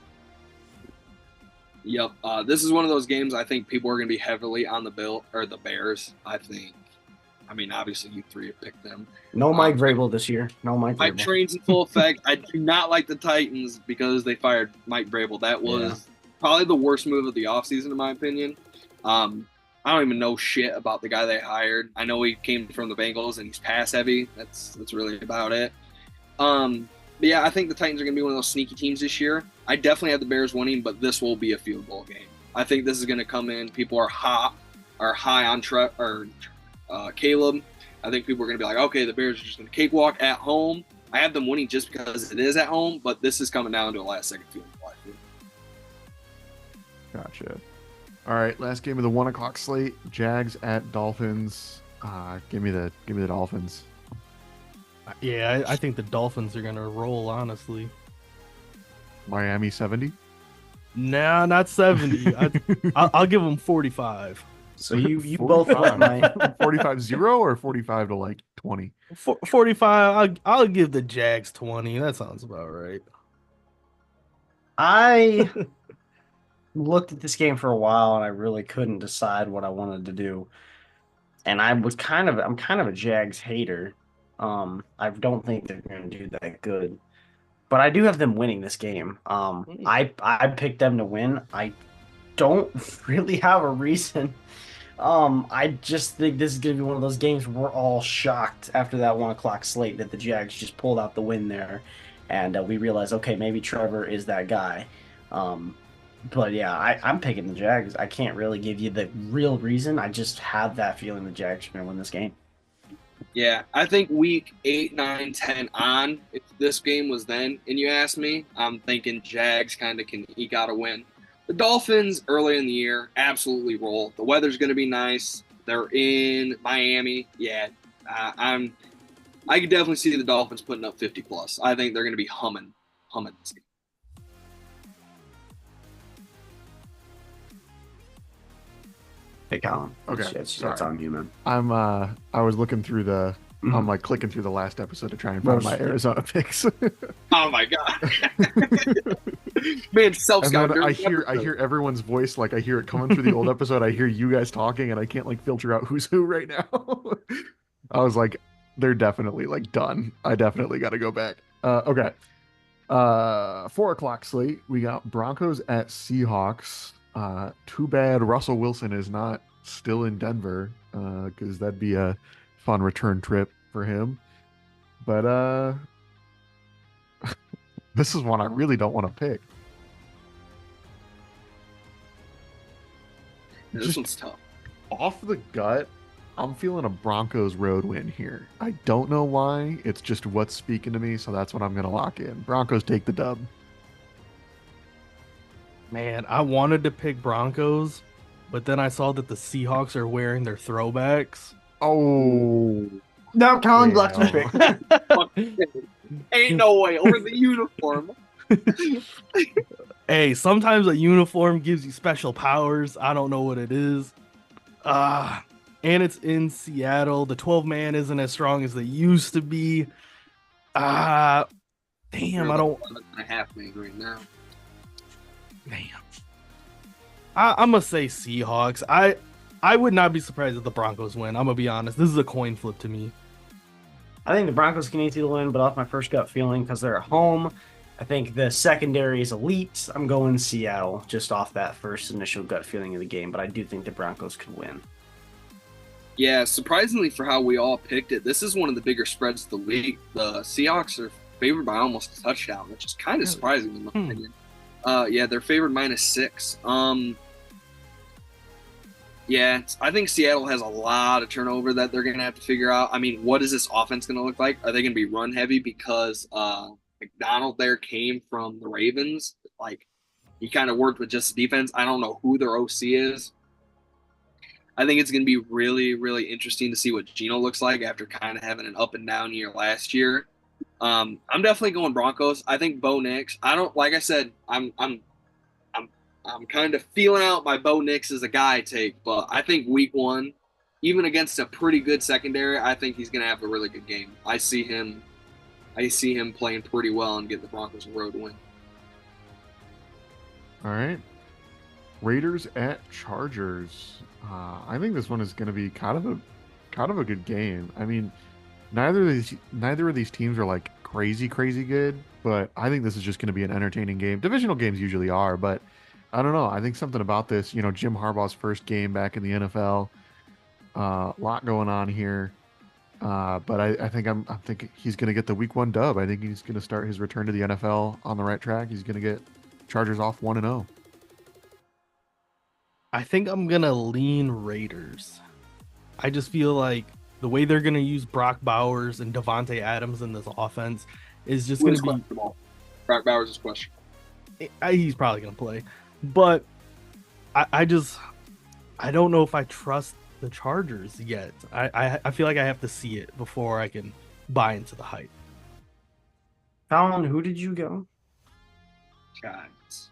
Yep. This is one of those games I think people are going to be heavily on the Bears. I mean, obviously you 3 have picked them. No Mike Vrabel this year. No Mike Mike Vrabel. train's in full effect. I do not like the Titans because they fired Mike Vrabel. That was probably the worst move of the offseason, in my opinion. I don't even know shit about the guy they hired. I know he came from the Bengals and he's pass heavy. That's really about it. But yeah, I think the Titans are going to be one of those sneaky teams this year. I definitely have the Bears winning, but this will be a field goal game. I think this is going to come in. People are high on Caleb. I think people are going to be like, okay, the Bears are just going to cakewalk at home. I have them winning just because it is at home, but this is coming down to a last-second field goal. Gotcha. All right, last game of the 1 o'clock slate: Jags at Dolphins. Give me the Dolphins. Yeah, I think the Dolphins are going to roll, honestly. Miami 70. Nah, not 70. I'll give them 45. So you both let my 45-0 or 45 to like 20. 45. I'll give the Jags 20. That sounds about right. I looked at this game for a while and I really couldn't decide what I wanted to do. And I'm kind of a Jags hater. I don't think they're going to do that good. But I do have them winning this game. I picked them to win. I don't really have a reason. I just think this is going to be one of those games where we're all shocked after that 1 o'clock slate that the Jags just pulled out the win there. And we realize, okay, maybe Trevor is that guy. But yeah, I'm picking the Jags. I can't really give you the real reason. I just have that feeling the Jags are going to win this game. Yeah, I think week 8, 9, 10 on, if this game was then, and you ask me, I'm thinking Jags kind of can eke out a win. The Dolphins, early in the year, absolutely roll. The weather's going to be nice. They're in Miami. Yeah, I could definitely see the Dolphins putting up 50+. I think they're going to be humming this game. Hey, Colin. Okay, It's on you, man. I was looking through the I'm like clicking through the last episode to try and find my Arizona picks. Oh my god, man! Self And scout. then I hear everyone's voice, like I hear it coming through the old episode. I hear you guys talking, and I can't like filter out who's who right now. I was like, they're definitely like done. I definitely got to go back. Okay. 4 o'clock slate. We got Broncos at Seahawks. Too bad Russell Wilson is not still in Denver, because that'd be a fun return trip for him. But this is one I really don't want to pick. This Just one's tough. off the gut, I'm feeling a Broncos road win here. I don't know why. It's just what's speaking to me, so that's what I'm going to lock in. Broncos take the dub. Man, I wanted to pick Broncos, but then I saw that the Seahawks are wearing their throwbacks. Oh, No, Colin yeah. Black's pick. Ain't no way over the uniform. Hey, sometimes a uniform gives you special powers. I don't know what it is. And it's in Seattle. The 12-man isn't as strong as they used to be. Damn, I don't. 11.5 man right now. Damn. I'm gonna say Seahawks. I would not be surprised if the Broncos win. I'm gonna be honest. This is a coin flip to me. I think the Broncos can easily win, but off my first gut feeling, because they're at home, I think the secondary is elite. I'm going Seattle just off that first initial gut feeling of the game, but I do think the Broncos could win. Yeah, surprisingly for how we all picked it, this is one of the bigger spreads of the week. The Seahawks are favored by almost a touchdown, which is kind of surprising in my opinion. Yeah, they're favored -6. Yeah, I think Seattle has a lot of turnover that they're going to have to figure out. I mean, what is this offense going to look like? Are they going to be run heavy because McDonald there came from the Ravens? Like, he kind of worked with just the defense. I don't know who their OC is. I think it's going to be really, really interesting to see what Geno looks like after kind of having an up and down year last year. I'm definitely going Broncos. I think Bo Nix. I don't, like I said, I'm kind of feeling out my Bo Nix as a guy take, but I think week 1, even against a pretty good secondary, I think he's going to have a really good game. I see him playing pretty well and get the Broncos a road win. all right. Raiders at Chargers. I think this one is going to be kind of a good game. I mean, neither of these teams are like crazy good, but I think this is just going to be an entertaining game. Divisional games usually are, but I don't know. I think something about this, Jim Harbaugh's first game back in the NFL, a lot going on here. But I think he's going to get the week 1 dub. I think he's going to start his return to the NFL on the right track. He's going to get Chargers off 1-0. I think I'm gonna lean Raiders. I just feel like the way they're gonna use Brock Bowers and Devontae Adams in this offense is just gonna be. Brock Bowers is question. He's probably gonna play, but I don't know if I trust the Chargers yet. I feel like I have to see it before I can buy into the hype. Colin, who did you go? Giants.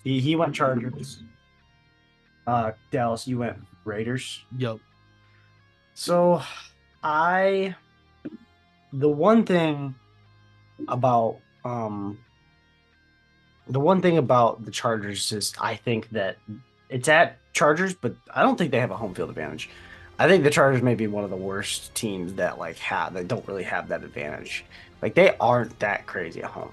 He went Chargers. Dallas, you went Raiders. Yep. So, the one thing about the Chargers is I think that it's at Chargers, but I don't think they have a home field advantage. I think the Chargers may be one of the worst teams that don't really have that advantage. Like, they aren't that crazy at home.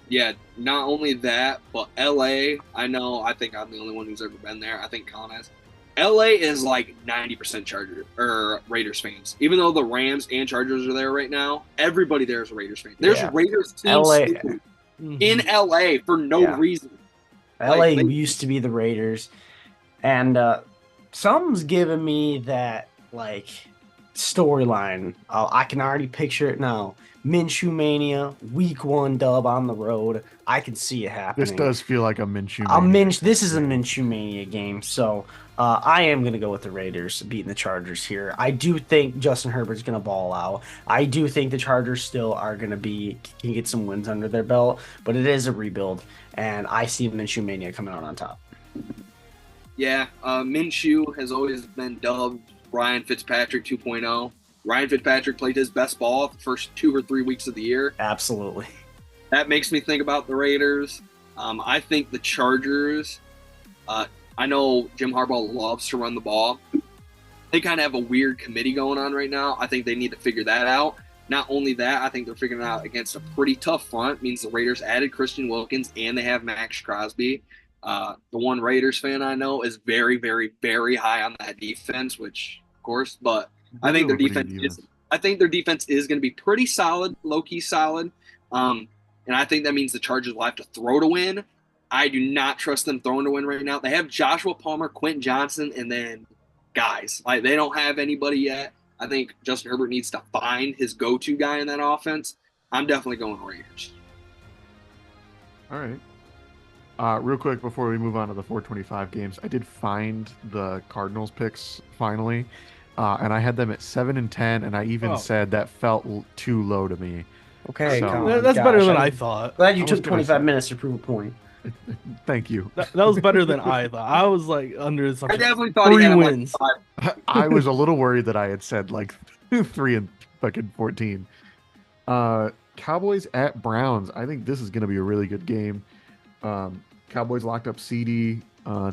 Yeah, not only that, but LA, I think I'm the only one who's ever been there. I think Colin has. LA is like 90% Charger or Raiders fans. Even though the Rams and Chargers are there right now, everybody there is a Raiders fan. There's Raiders teams in LA for no reason. LA used to be the Raiders, and something's giving me that like storyline. I can already picture it now. Minshew Mania, week 1 dub on the road. I can see it happening. This does feel like a Minshew Mania. This is a Minshew Mania game, so I am going to go with the Raiders beating the Chargers here. I do think Justin Herbert's going to ball out. I do think the Chargers still are going to can get some wins under their belt, but it is a rebuild, and I see Minshew Mania coming out on top. Yeah, Minshew has always been dubbed Ryan Fitzpatrick 2.0. Ryan Fitzpatrick played his best ball the first 2 or 3 weeks of the year. Absolutely. That makes me think about the Raiders. I think the Chargers, I know Jim Harbaugh loves to run the ball. They kind of have a weird committee going on right now. I think they need to figure that out. Not only that, I think they're figuring it out against a pretty tough front. It means the Raiders added Christian Wilkins and they have Max Crosby. The one Raiders fan I know is very, very, very high on that defense, which of course, but I think their defense is going to be pretty solid, low-key solid. And I think that means the Chargers will have to throw to win. I do not trust them throwing to win right now. They have Joshua Palmer, Quentin Johnson, and then guys. Like, they don't have anybody yet. I think Justin Herbert needs to find his go-to guy in that offense. I'm definitely going Raiders. All right. Real quick before we move on to the 425 games, I did find the Cardinals picks finally, and I had them at 7 and 10, and I even said that felt too low to me. Okay, So, that's better than I thought. Glad you took 25 minutes to prove a point. Thank you. That was better than I thought. I was like under I definitely thought 3 he had wins. Like I was a little worried that I had said like 3 and fucking 14. Cowboys at Browns. I think this is going to be a really good game. Cowboys locked up CD.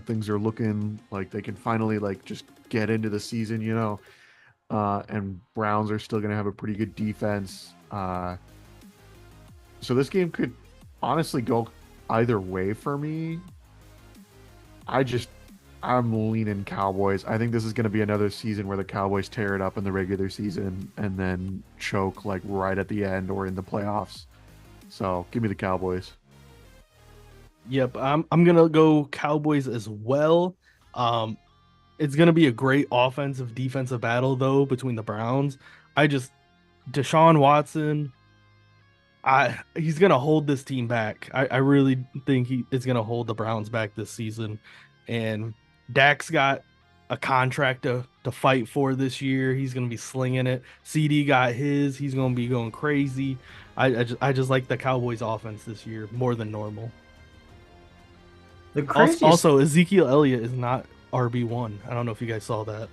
Things are looking like they can finally like just get into the season, you know. And Browns are still going to have a pretty good defense. So this game could honestly go either way for me. I'm leaning Cowboys. I think this is going to be another season where the Cowboys tear it up in the regular season and then choke like right at the end or in the playoffs. So give me the Cowboys. Yep, I'm gonna go Cowboys as well. It's gonna be a great offensive defensive battle though between the Browns. Deshaun Watson, he's gonna hold this team back. I really think he is gonna hold the Browns back this season. And Dak's got a contract to fight for this year. He's gonna be slinging it. CD got his. He's gonna be going crazy. I just like the Cowboys offense this year more than normal. The craziest... Also, Ezekiel Elliott is not RB1. I don't know if you guys saw that.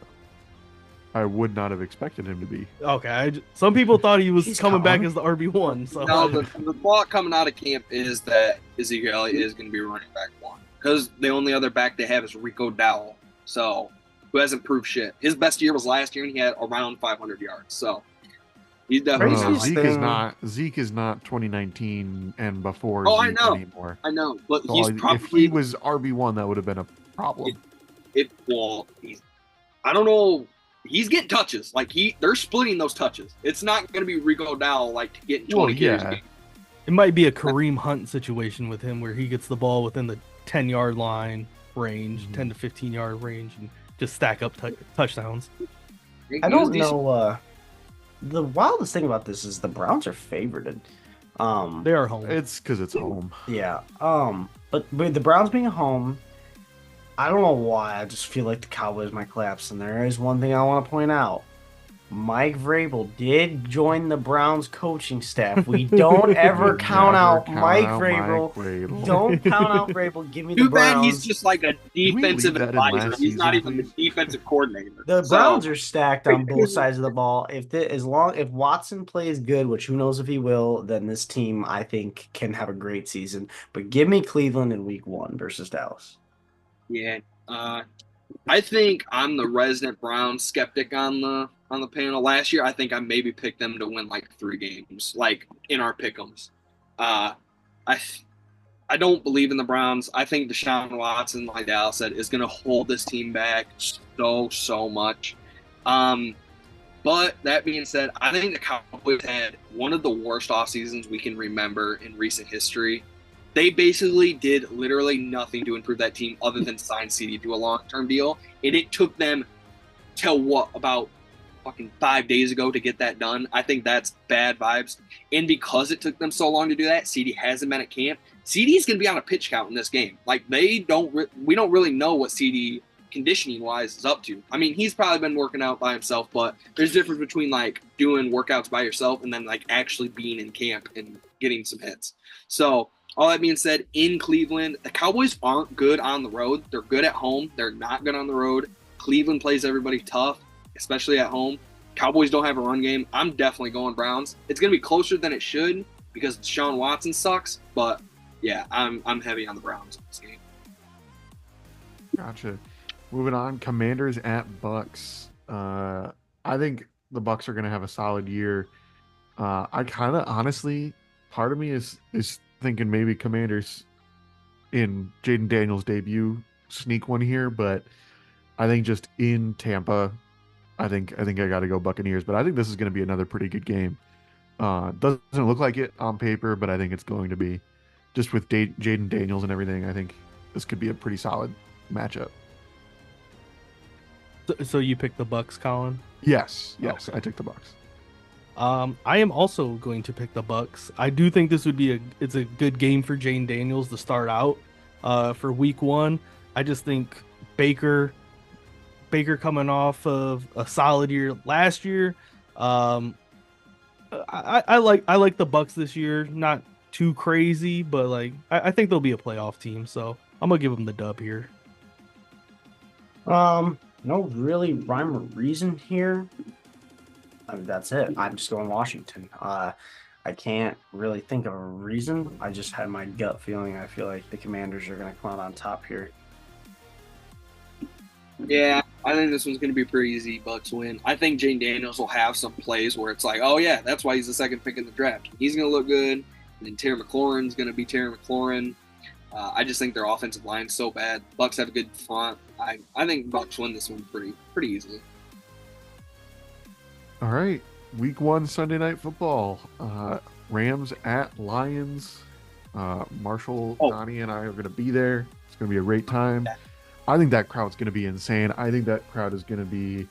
I would not have expected him to be. Okay, some people thought he was coming back as the RB1. So no, the thought coming out of camp is that Ezekiel Elliott is going to be running back one because the only other back they have is Rico Dowell, so who hasn't proved shit. His best year was last year, and he had around 500 yards. So he's definitely Zeke is not 2019 and before. Oh, Zeke I know, anymore. I know, but So he's probably if he was RB1, that would have been a problem. I don't know. He's getting touches. Like they're splitting those touches. It's not going to be Rico Dowell like getting 20 carries. It might be a Kareem Hunt situation with him where he gets the ball within the 10-yard line range, 10 to 15-yard range, and just stack up touchdowns. I don't know. The wildest thing about this is the Browns are favored. They are home. It's because it's home. Yeah. But with the Browns being home, I don't know why. I just feel like the Cowboys might collapse. And there is one thing I want to point out. Mike Vrabel did join the Browns coaching staff. We don't ever count out Mike Vrabel. Don't count out Vrabel. Give me the Browns. Too bad he's just like a defensive advisor. He's not even the defensive coordinator. The Browns are stacked on both sides of the ball. If Watson plays good, which who knows if he will, then this team I think can have a great season. But give me Cleveland in Week 1 versus Dallas. Yeah, I think I'm the resident Browns skeptic on the panel. Last year, I think I maybe picked them to win like 3 games, like in our pick'ems. I don't believe in the Browns. I think Deshaun Watson, like Dallas said, is going to hold this team back so much. But that being said, I think the Cowboys had one of the worst off seasons we can remember in recent history. They basically did literally nothing to improve that team other than sign CD to a long-term deal. And it took them till about fucking 5 days ago to get that done. I think that's bad vibes. And because it took them so long to do that, CD hasn't been at camp. CD's going to be on a pitch count in this game. Like we don't really know what CD conditioning-wise is up to. I mean, he's probably been working out by himself, but there's a difference between like doing workouts by yourself and then like actually being in camp and getting some hits. So all that being said, in Cleveland, the Cowboys aren't good on the road. They're good at home. They're not good on the road. Cleveland plays everybody tough, especially at home. Cowboys don't have a run game. I'm definitely going Browns. It's going to be closer than it should because Deshaun Watson sucks, but yeah, I'm heavy on the Browns in this game. Gotcha. Moving on, Commanders at Bucks. I think the Bucks are going to have a solid year. I kind of honestly, part of me is thinking maybe Commanders in Jaden Daniels' debut sneak one here, but I think just in Tampa, I think I got to go Buccaneers. But I think this is going to be another pretty good game. Doesn't look like it on paper, but I think it's going to be. Just with Jaden Daniels and everything, I think this could be a pretty solid matchup. So you picked the Bucks, Colin? Yes, Okay. I took the Bucks. I am also going to pick the Bucks. I do think this would be it's a good game for Jane Daniels to start out for week 1. I just think Baker coming off of a solid year last year. I like the Bucks this year. Not too crazy, but like I think they'll be a playoff team. So I'm gonna give them the dub here. No really rhyme or reason here. I mean, that's it. I'm just going Washington. I can't really think of a reason. I just had my gut feeling. I feel like the Commanders are going to come out on top here. Yeah, I think this one's going to be pretty easy. Bucks win. I think Jane Daniels will have some plays where it's like, oh yeah, that's why he's the second pick in the draft. He's going to look good, and then Terry McLaurin's going to be Terry McLaurin. I just think their offensive line's so bad. Bucks have a good front. I think Bucks win this one pretty easily. All right, Week 1 Sunday Night Football. Rams at Lions. Marshall, Donnie, and I are going to be there. It's going to be a great time. I think that crowd's going to be insane. I think that crowd is going to be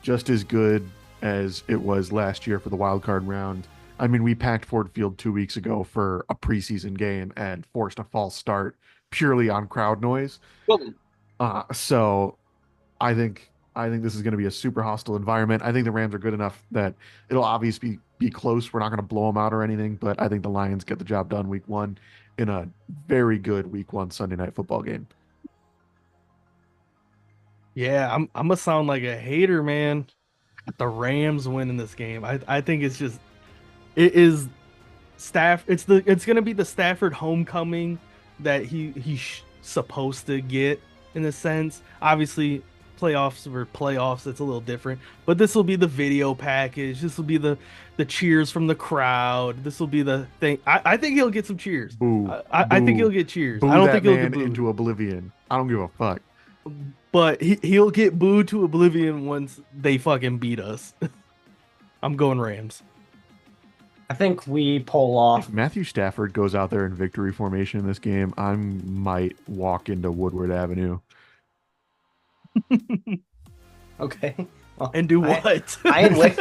just as good as it was last year for the wild card round. I mean, we packed Ford Field 2 weeks ago for a preseason game and forced a false start purely on crowd noise. So I think this is going to be a super hostile environment. I think the Rams are good enough that it'll obviously be close. We're not going to blow them out or anything, but I think the Lions get the job done week 1 in a very good week 1 Sunday Night Football game. Yeah, I'm gonna sound like a hater, man. The Rams winning this game. I think it is it's gonna be the Stafford homecoming that he's supposed to get in a sense. Obviously, playoffs or playoffs, it's a little different, but this will be the video package. This will be the cheers from the crowd. This will be the thing. I think he'll get some cheers. Boo. I think he'll get cheers. Boo I don't that think he'll man get booed. into oblivion. I don't give a fuck. But he'll get booed to oblivion once they fucking beat us. I'm going Rams. I think we pull off. If Matthew Stafford goes out there in victory formation in this game, I might walk into Woodward Avenue. Okay. Well, And do what? I ain't wait.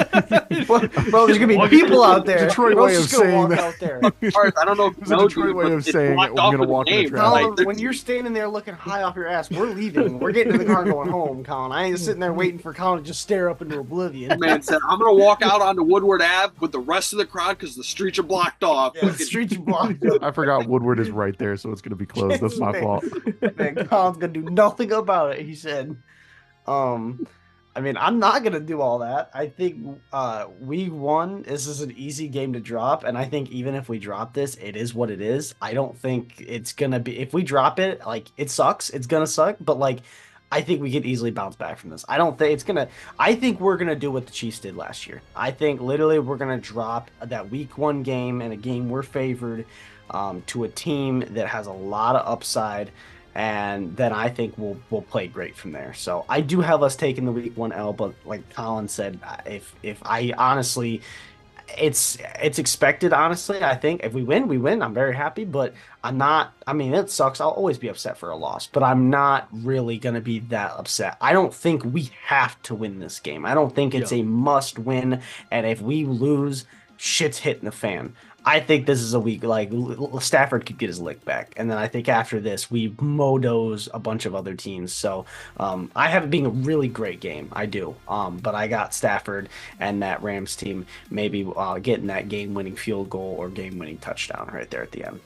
Bro, there's gonna be people out there. Detroit Bro's way of just gonna saying walk that. out there. I don't know if It's a Detroit way of saying I'm going to walk in the traffic. Colin, when you're standing there looking high off your ass, we're leaving. We're getting to the car and going home, Colin. I ain't sitting there waiting for Colin to just stare up into oblivion. Man said, I'm going to walk out onto Woodward Ave with the rest of the crowd because the streets are blocked off. Yeah, the streets are blocked. I forgot Woodward is right there, so it's going to be closed. That's my fault. Man, Colin's gonna do nothing about it. He said. I mean, I'm not gonna do all that. I think week 1, this is an easy game to drop, and I think even if we drop this, it is what it is. I don't think it's gonna be, if we drop it, like, it sucks. It's gonna suck, but like, I think we could easily bounce back from this. I think we're gonna do what the Chiefs did last year. I think literally we're gonna drop that week 1 game and a game we're favored to a team that has a lot of upside. And then I think we'll play great from there. So I do have us taking the week 1 L, but like Colin said, if I honestly, it's expected. Honestly, I think if we win, we win. I'm very happy, but I'm not. I mean, it sucks. I'll always be upset for a loss, but I'm not really gonna be that upset. I don't think we have to win this game. I don't think it's a must win. And if we lose, shit's hitting the fan. I think this is a week like Stafford could get his lick back, and then I think after this we modos a bunch of other teams. So I have it being a really great game. I do, but I got Stafford and that Rams team maybe getting that game-winning field goal or game-winning touchdown right there at the end.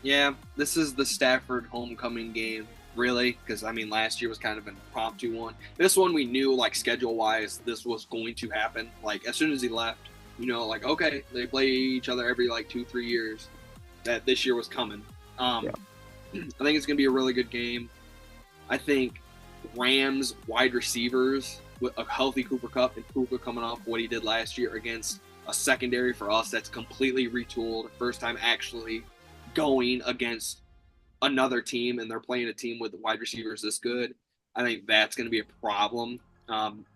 Yeah, this is the Stafford homecoming game. really, because I mean last year was kind of an impromptu one. This one we knew like schedule wise this was going to happen. Like as soon as he left, like okay, they play each other every like 2-3 years. That this year was coming. I think it's gonna be a really good game. I think Rams wide receivers with a healthy Cooper Kupp and Puka coming off what he did last year against a secondary for us that's completely retooled. First time actually going against another team, and they're playing a team with wide receivers this good. I think that's going to be a problem.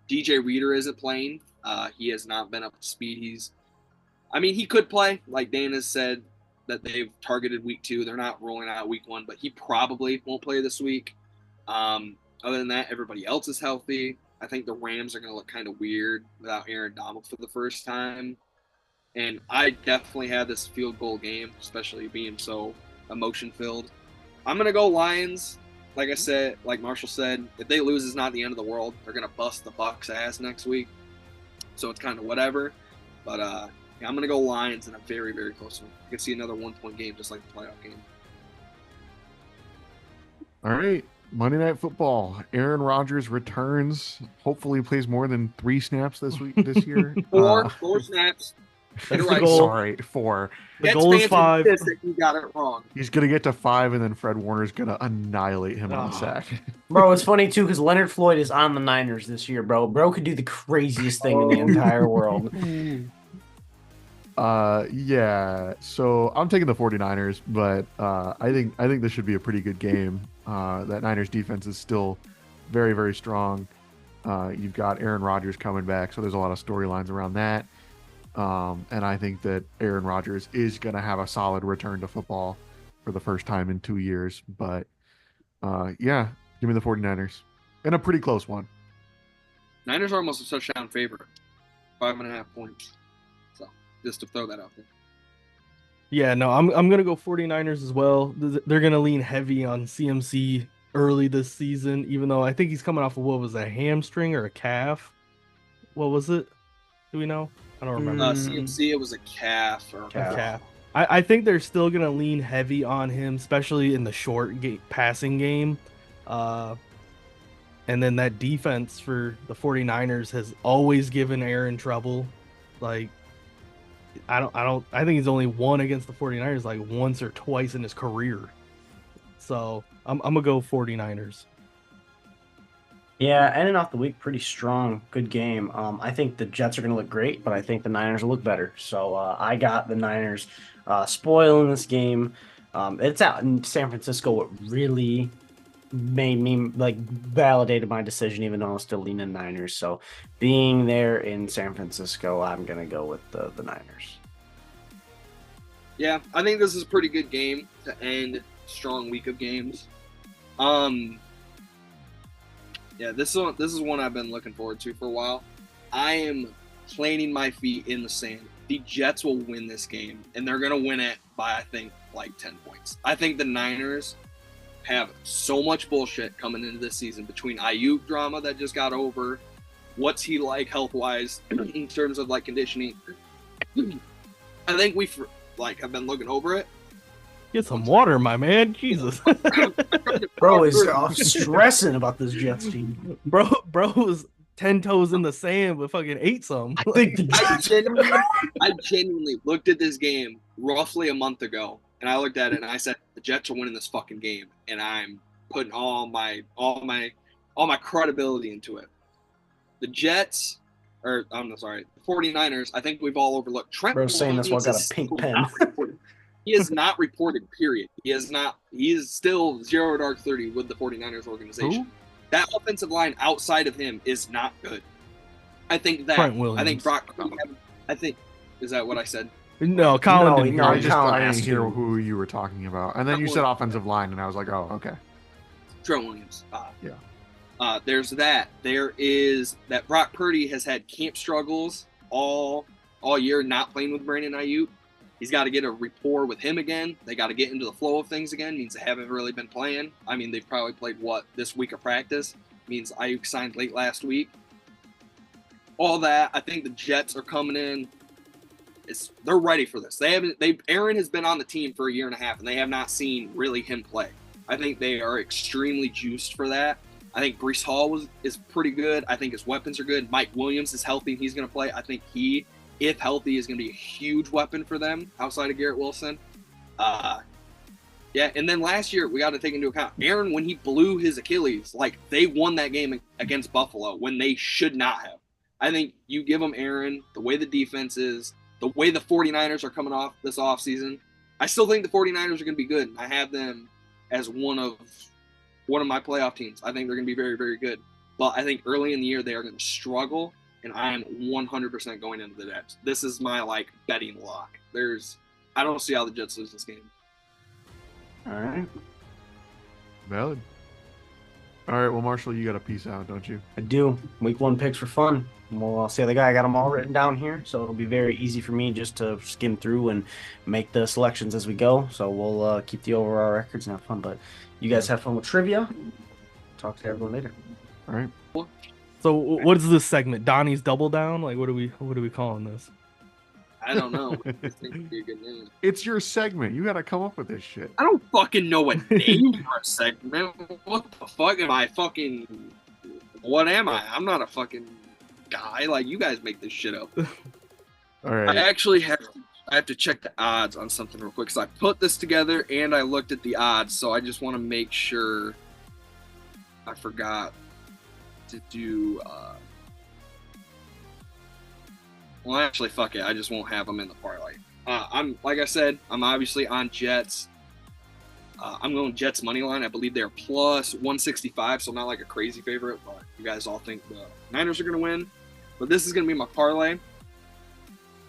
DJ Reader isn't playing. He has not been up to speed. He could play. Like Dan has said that they've targeted week 2. They're not rolling out week 1, but he probably won't play this week. Other than that, everybody else is healthy. I think the Rams are going to look kind of weird without Aaron Donald for the first time. And I definitely had this field goal game, especially being so emotion-filled. I'm going to go Lions. Like I said, like Marshall said, if they lose, it's not the end of the world. They're going to bust the Bucs' ass next week. So it's kind of whatever. But I'm going to go Lions in a very, very close one. I can see another 1-point game just like the playoff game. All right. Monday Night Football. Aaron Rodgers returns. Hopefully plays more than 3 snaps this year. 4 snaps. That's You're the goal. Sorry, 4. The goal is 5. You got it wrong. He's gonna get to 5, and then Fred Warner's gonna annihilate him on the sack. Bro, it's funny too because Leonard Floyd is on the Niners this year, bro. Bro could do the craziest thing in the entire world. Yeah. So I'm taking the 49ers, but I think this should be a pretty good game. That Niners defense is still very, very strong. You've got Aaron Rodgers coming back, so there's a lot of storylines around that. And I think that Aaron Rodgers is going to have a solid return to football for the first time in 2 years. But yeah, give me the 49ers. And a pretty close one. Niners are almost a touchdown favorite. 5.5 points. So just to throw that out there. Yeah, no, I'm going to go 49ers as well. They're going to lean heavy on CMC early this season, even though I think he's coming off of what was a hamstring or a calf. What was it? Do we know? I don't remember. CMC, it was a calf. A calf. I think they're still going to lean heavy on him, especially in the short passing game. And then that defense for the 49ers has always given Aaron trouble. Like, I think he's only won against the 49ers like once or twice in his career. So I'm going to go 49ers. Yeah, ending off the week pretty strong. Good game. I think the Jets are going to look great, but I think the Niners will look better. So I got the Niners spoiling this game. It's out in San Francisco. What really made me validated my decision, even though I was still leaning Niners. So being there in San Francisco, I'm going to go with the Niners. Yeah, I think this is a pretty good game to end a strong week of games. Yeah, this is one I've been looking forward to for a while. I am planting my feet in the sand. The Jets will win this game, and they're going to win it by, I think, like 10 points. I think the Niners have so much bullshit coming into this season between Ayuk drama that just got over. What's he like health-wise in terms of, conditioning? I think we have been looking over it. Get some water, my man. Jesus. Bro is stressing about this Jets team. Bro was 10 toes in the sand but fucking ate some. I genuinely looked at this game roughly a month ago, and I looked at it and I said, the Jets are winning this fucking game, and I'm putting all my credibility into it. The Jets, or I'm sorry, the 49ers, I think we've all overlooked. Trent Bro saying that's why I got a pink pen. He is not reported, period. He is still 0 dark 30 with the 49ers organization. Who? That offensive line outside of him is not good. I think that. Trent Williams. I think Brock. Is that what I said? No, Colin didn't. I Colin didn't asked hear you. who you were talking about. And then you said offensive line, and I was like, oh, okay. Trent Williams. Yeah. There's that. There is that Brock Purdy has had camp struggles all year, not playing with Brandon Ayuk. He's got to get a rapport with him again. They got to get into the flow of things again. Means they haven't really been playing. I mean, they've probably played this week of practice. Means Ayuk signed late last week. All that. I think the Jets are coming in. They're ready for this. Aaron has been on the team for a year and a half, and they have not seen really him play. I think they are extremely juiced for that. I think Breece Hall is pretty good. I think his weapons are good. Mike Williams is healthy and he's going to play. I think he, if healthy, is going to be a huge weapon for them outside of Garrett Wilson. Yeah, and then last year, we got to take into account Aaron, when he blew his Achilles, like, they won that game against Buffalo when they should not have. I think you give them Aaron, the way the defense is, the way the 49ers are coming off this offseason. I still think the 49ers are going to be good. I have them as one of my playoff teams. I think they're going to be very, very good. But I think early in the year, they are going to struggle, and I am 100% going into the Jets. This is my, like, betting lock. I don't see how the Jets lose this game. All right. Valid. All right. Well, Marshall, you got a peace out, don't you? I do. Week 1 picks for fun. Well, I'll say the guy. I got them all written down here, so it'll be very easy for me just to skim through and make the selections as we go. So we'll keep the overall records and have fun. But you guys have fun with trivia. Talk to everyone later. All right. So what is this segment? Donnie's Double Down? Like, what are we calling this? I don't know. I think it'd be a good name. It's your segment. You got to come up with this shit. I don't fucking know a name for a segment. What the fuck am I fucking... What am I? I'm not a fucking guy. Like, you guys make this shit up. All right. I actually have to check the odds on something real quick. So I put this together and I looked at the odds. So I just want to make sure I forgot to do... Well, actually, fuck it. I just won't have them in the parlay. Like I said, I'm obviously on Jets. I'm going Jets money line. I believe they're plus 165, so not like a crazy favorite, but you guys all think the Niners are going to win. But this is going to be my parlay.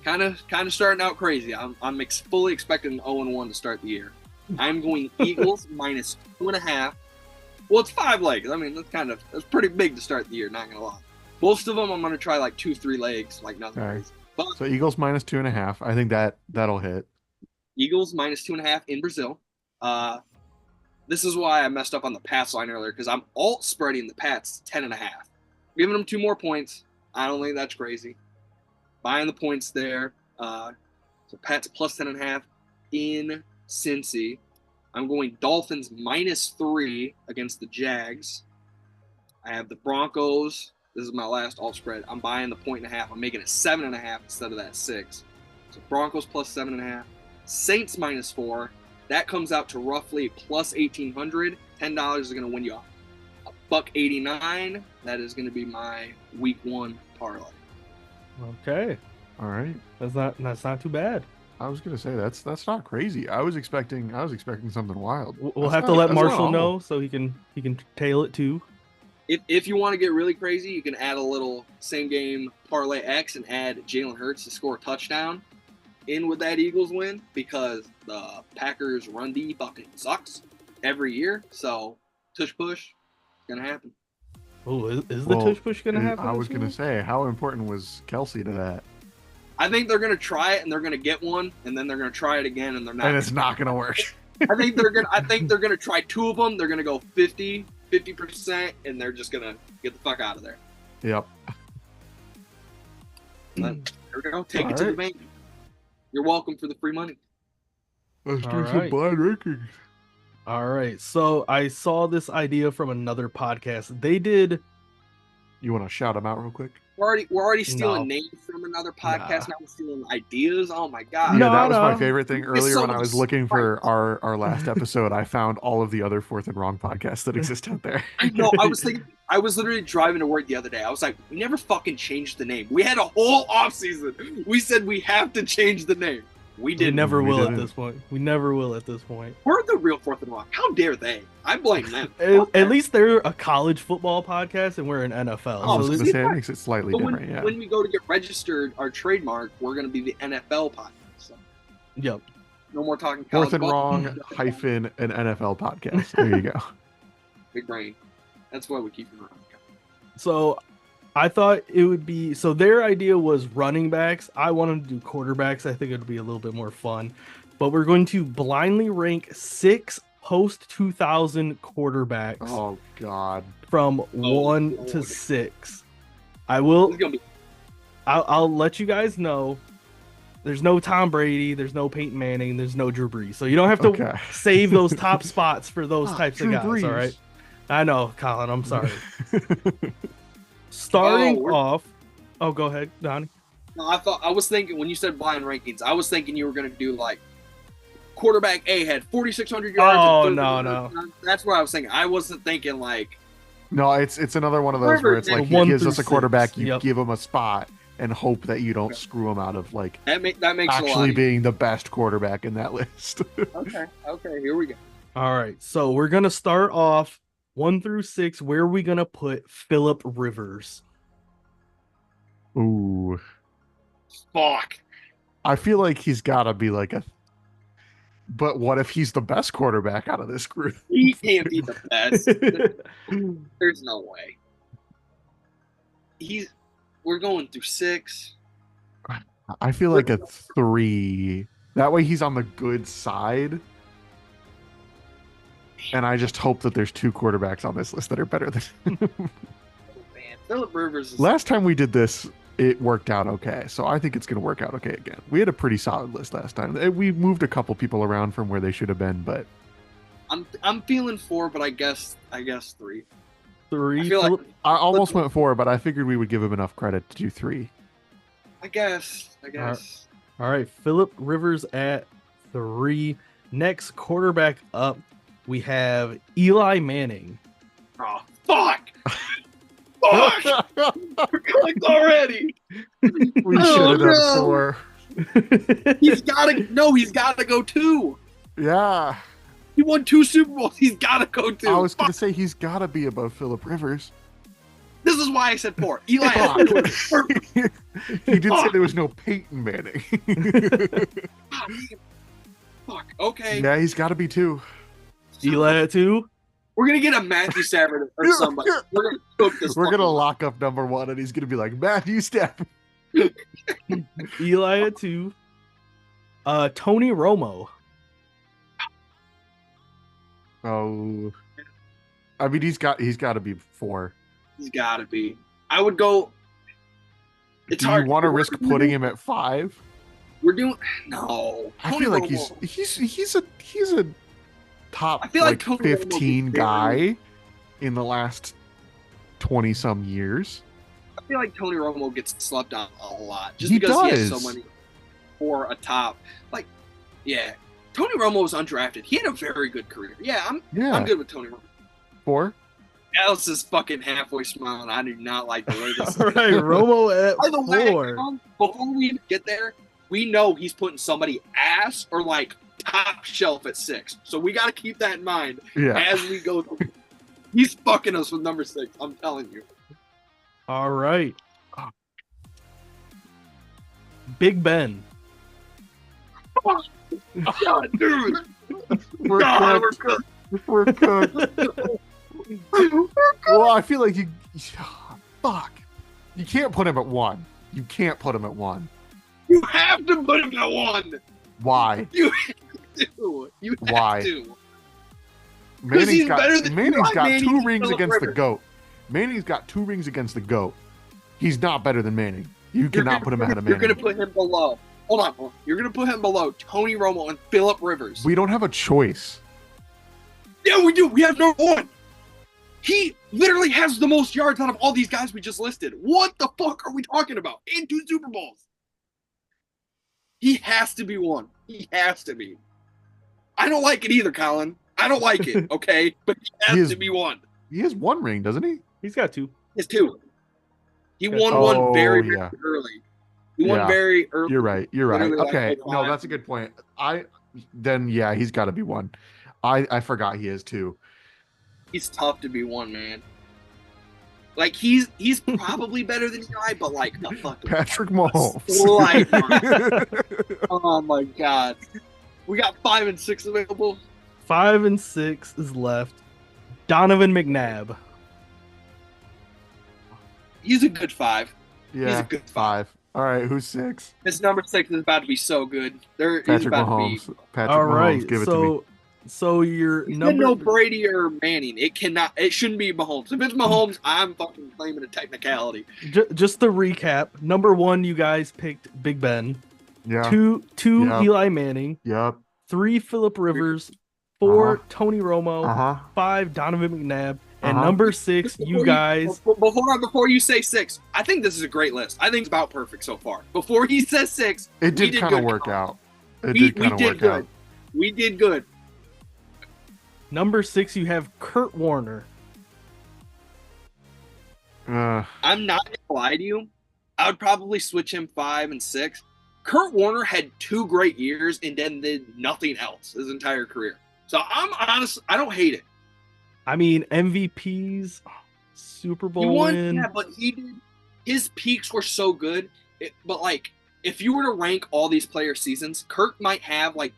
Kind of starting out crazy. I'm fully expecting an 0-1 to start the year. I'm going Eagles minus 2.5. Well, it's 5 legs. I mean, that's pretty big to start the year. Not gonna lie. Most of them, I'm gonna try like 2-3 legs, like nothing. All right. Crazy. But So Eagles minus 2.5. I think that'll hit. Eagles minus 2.5 in Brazil. This is why I messed up on the Pats line earlier, because I'm alt spreading the Pats 10.5, giving them 2 more points. I don't think that's crazy. Buying the points there. So Pats plus 10.5 in Cincy. I'm going Dolphins minus 3 against the Jags. I have the Broncos. This is my last alt spread. I'm buying the 1.5. I'm making it 7.5 instead of that 6. So Broncos plus 7.5. Saints minus 4. That comes out to roughly plus 1,800. $10 is going to win you $1.89. That is going to be my week 1 parlay. Okay, All right. that's not too bad. I was gonna say that's not crazy. I was expecting something wild. We'll That's have to not- let that's not Marshall awful. know so he can tail it too. If you want to get really crazy, you can add a little same game parlay X and add Jalen Hurts to score a touchdown in with that Eagles win, because the Packers run D fucking sucks every year. So tush push, it's gonna happen. Oh, is the Well, tush push gonna happen? I was this gonna year? say, how important was Kelsey to that? I think they're gonna try it and they're gonna get one, and then they're gonna try it again and they're not. And it's not gonna work. I think they're gonna try 2 of them. They're gonna go 50%, and they're just gonna get the fuck out of there. Yep. But there we go. Take All it to the right. bank. You're welcome for the free money. Let's All do some right. blind rankings. All right, so I saw this idea from another podcast. They did. You want to shout them out real quick? We're already stealing No. names from another podcast. Nah. Now we're stealing ideas. Oh my god. No, Yeah, that was my no. favorite thing It's earlier so when I much was looking for spice. our last episode. I found all of the other Fourth and Wrong podcasts that exist out there. I know. I was literally driving to work the other day. I was like, we never fucking changed the name. We had a whole off season. We said we have to change the name. We We didn't. never We will at didn't. this point. We never will at this point. We're the real Fourth and Rock. How dare they? I blame them. At least they're a college football podcast, and we're an NFL. I was so going to this- say it makes it slightly But different. Yeah. when we go to get registered, our trademark, we're going to be the NFL podcast. So yep. no more talking college Fourth and ball. Wrong hyphen an NFL podcast. There you go. Big brain. That's why we keep it around. So I thought it would be. So their idea was running backs. I wanted to do quarterbacks. I think it would be a little bit more fun. But we're going to blindly rank 6 post 2000 quarterbacks Oh God. from 1 to Lord. 6. I will. It's gonna be I'll let you guys know There's no Tom Brady. There's no Peyton Manning. There's no Drew Brees. So you don't have to Okay. save those top spots for those types Drew of guys. Brees. All right. I know, Colin. I'm sorry. Starting off. Oh, go ahead, Donnie. No, I was thinking when you said blind rankings, I was thinking you were gonna do like quarterback A had 4,600 yards. Oh, and no. That's what I was thinking. I wasn't thinking like. No, it's another one of those where it's like he 1 gives us through a quarterback, 6. you Yep. give him a spot and hope that you don't screw him out of like That makes it a actually lot being the best quarterback in that list. Okay, here we go. All right. So we're gonna start off 1 through 6. Where are we gonna put Philip Rivers? Ooh, Fuck. I feel like he's got to be like a. But what if he's the best quarterback out of this group? He can't be the best. There's no way. We're going through 6. I feel like a 3. That way he's on the good side. And I just hope that there's 2 quarterbacks on this list that are better than. Man, Philip Rivers is. Last time we did this, it worked out okay. So I think it's going to work out okay again. We had a pretty solid list last time. We moved a couple people around from where they should have been, but I'm feeling 4, but I guess 3. 3. I feel like I almost went 4, but I figured we would give him enough credit to do 3. I guess. All right. Philip Rivers at 3. Next quarterback up, we have Eli Manning. Oh, fuck! Fuck! We're clicked already. We should have done 4. He's gotta go 2. Yeah. He won 2 Super Bowls. He's gotta go 2. I was going to say he's got to be above Philip Rivers. This is why I said 4. Eli. Fuck. He did say there was no Peyton Manning. Fuck. Okay. Yeah, he's got to be 2. Eli at 2. We're gonna get a Matthew Stafford or somebody. We're gonna cook this. We're going to lock up number 1, and he's going to be like, Matthew Stafford. Eli at 2. Tony Romo. Oh, I mean, he's got to be 4. He's gotta be. I would go. It's Do hard. you want to risk putting him at 5? We're doing no. I Tony feel like Romo. he's a top I feel like like Tony Romo 15 is guy in the last 20 some years. I feel like Tony Romo gets slept on a lot just He because he has does. so many for a top. Like, yeah, Tony Romo was undrafted. He had a very good career. Yeah, I'm good with Tony Romo. 4. Alice is fucking halfway smiling. I do not like the way this. All right, Romo at By the way, 4. before we even get there, we know he's putting somebody ass or like top shelf at 6. So we got to keep that in mind Yeah. as we go through. He's fucking us with number 6. I'm telling you. All right. Big Ben. God, dude. We're God, cooked. We're cooked. Well, I feel like you. Fuck. You can't put him at 1. You can't put him at 1. You have to put him at 1. Why? You have to. You have Why? to. Manning's got Eli Manning 2 and rings Phillip against the Rivers. GOAT. Manning's got 2 rings against the GOAT. He's not better than Manning. You cannot put him ahead of You're Manning. going to put him below. Hold on. You're going to put him below Tony Romo and Phillip Rivers. We don't have a choice. Yeah, we do. We have number 1. He literally has the most yards out of all these guys we just listed. What the fuck are we talking about? In 2 Super Bowls. He has to be 1. He has to be. I don't like it either, Colin. I don't like it, okay? But he has to be 1. He has 1 ring, doesn't he? He's got 2. It's 2. He won Oh, one very, very yeah. early. He won Yeah. very early. You're right. You're right. Literally, like, Okay. 05. No, that's a good point. Yeah, he's got to be 1. I forgot he is 2. He's tough to be 1, man. Like he's probably better than Eli, but like a fucking Patrick Mahomes. slight margin. Oh my god. We got 5 and 6 available. 5 and 6 is left. Donovan McNabb. He's a good 5. Yeah, He's a good 5. All right, who's 6? His number 6 is about to be so good. He's Patrick about Mahomes. to be. Patrick All Mahomes, right. give it to me. So your He's number no Brady or Manning. It shouldn't be Mahomes. If it's Mahomes, I'm fucking claiming a technicality. just to recap, number 1 you guys picked Big Ben. Yeah. two Yep. Eli Manning, Yep. 3 Phillip Rivers, 4 Uh-huh. Tony Romo, Uh-huh. 5 Donovan McNabb, and Uh-huh. number 6, you Before guys. but hold on, before you say 6, I think this is a great list. I think it's about perfect so far. Before he says 6, It we did did kind of good. work out. It We did kind of did work good. out. We did good. Number 6, you have Kurt Warner. I'm not gonna lie to you. I would probably switch him 5 and 6. Kurt Warner had 2 great years and then did nothing else his entire career. So I'm honest, I don't hate it. I mean, MVPs, Super He Bowl won, win. yeah, but he did. His peaks were so good. But like, if you were to rank all these player seasons, Kurt might have like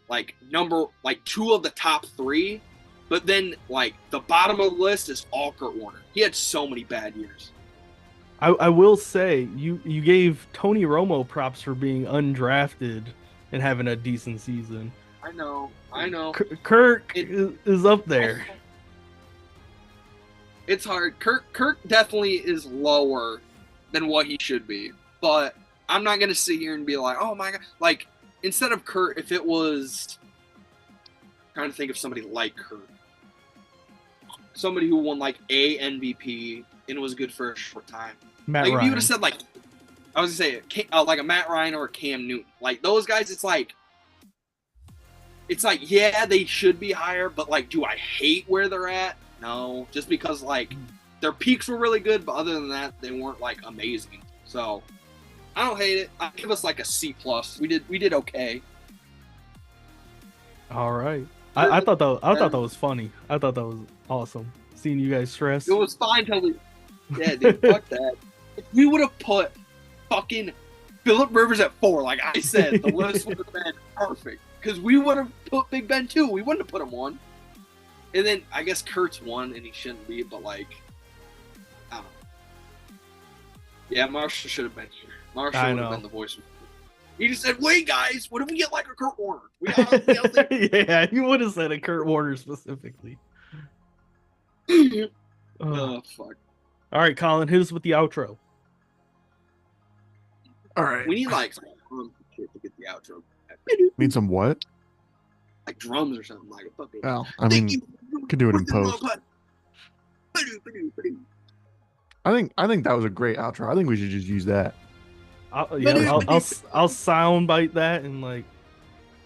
2 of the top 3, but then like the bottom of the list is all Kurt Warner. He had so many bad years. I will say you gave Tony Romo props for being undrafted and having a decent season. I know. Kirk is up there. It's hard. Kirk definitely is lower than what he should be, but I'm not gonna sit here and be like, oh my god. Like, instead of Kurt, if it was, I'm trying to think of somebody like Kurt, somebody who won like a MVP and was good for a short time. Matt Like, if you Ryan. would have said like, I was gonna say like a Matt Ryan or a Cam Newton, like those guys, it's like yeah, they should be higher, but like, do I hate where they're at? No, just because like their peaks were really good, but other than that, they weren't like amazing. So I don't hate it. I give us like a C plus. We did okay. All right. I thought that was funny. I thought that was awesome. Seeing you guys stress. It was fine till we, yeah, dude, fuck that. If we would have put fucking Phillip Rivers at 4, like I said, the list would have been perfect. Because we would have put Big Ben 2. We wouldn't have put him 1. And then I guess Kurt's 1, and he shouldn't be, but like, I don't know. Yeah, Marshall should have been here. Marshall would have been the voice. He just said, "Wait, guys, what if we get like a Kurt Warner?" Yeah, you would have said a Kurt Warner specifically. Oh fuck! All right, Colin, hit us with the outro. All right. We need like some shit to get the outro. Need some what? Like drums or something like a fucking. Well, I mean, could do it in post. I think that was a great outro. I think we should just use that. I'll soundbite that and like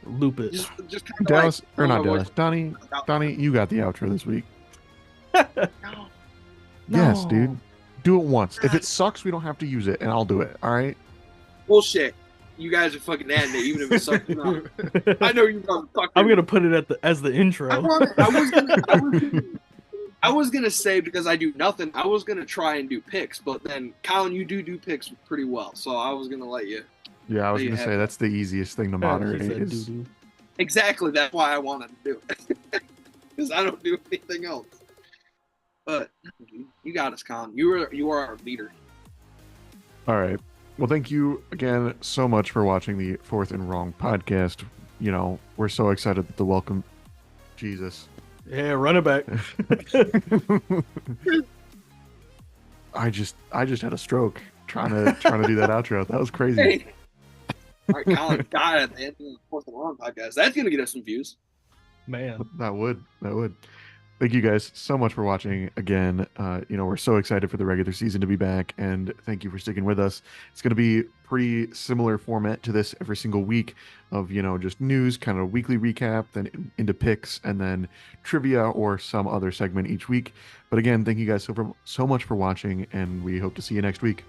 loop it. Just kind of Dallas like, or not Dallas. Donnie, you got the outro this week. No. Yes, dude. Do it once. If it sucks, we don't have to use it, and I'll do it. All right. Bullshit. You guys are fucking adding it, even if it sucks. No. I know you motherfuckers. I'm gonna put it as the intro. I was gonna say, because I do nothing, I was gonna try and do picks, but then Colin, you do picks pretty well, so I was gonna let you. Yeah, I was gonna say that's the easiest thing to moderate. Exactly, that's why I wanted to do it, because I don't do anything else. But you got us, Colin. You are our leader. All right. Well, thank you again so much for watching the Fourth and Wrong podcast. You know, we're so excited that the welcome. Jesus. Yeah, run it back. I just had a stroke trying to do that outro. That was crazy. Hey. All right, Colin got it at the end of the Fourth and Wrong podcast. That's gonna get us some views. Man, that would. Thank you guys so much for watching again. You know, we're so excited for the regular season to be back, and thank you for sticking with us. It's going to be pretty similar format to this every single week of, you know, just news, kind of weekly recap, then into picks, and then trivia or some other segment each week. But again, thank you guys so much for watching, and we hope to see you next week.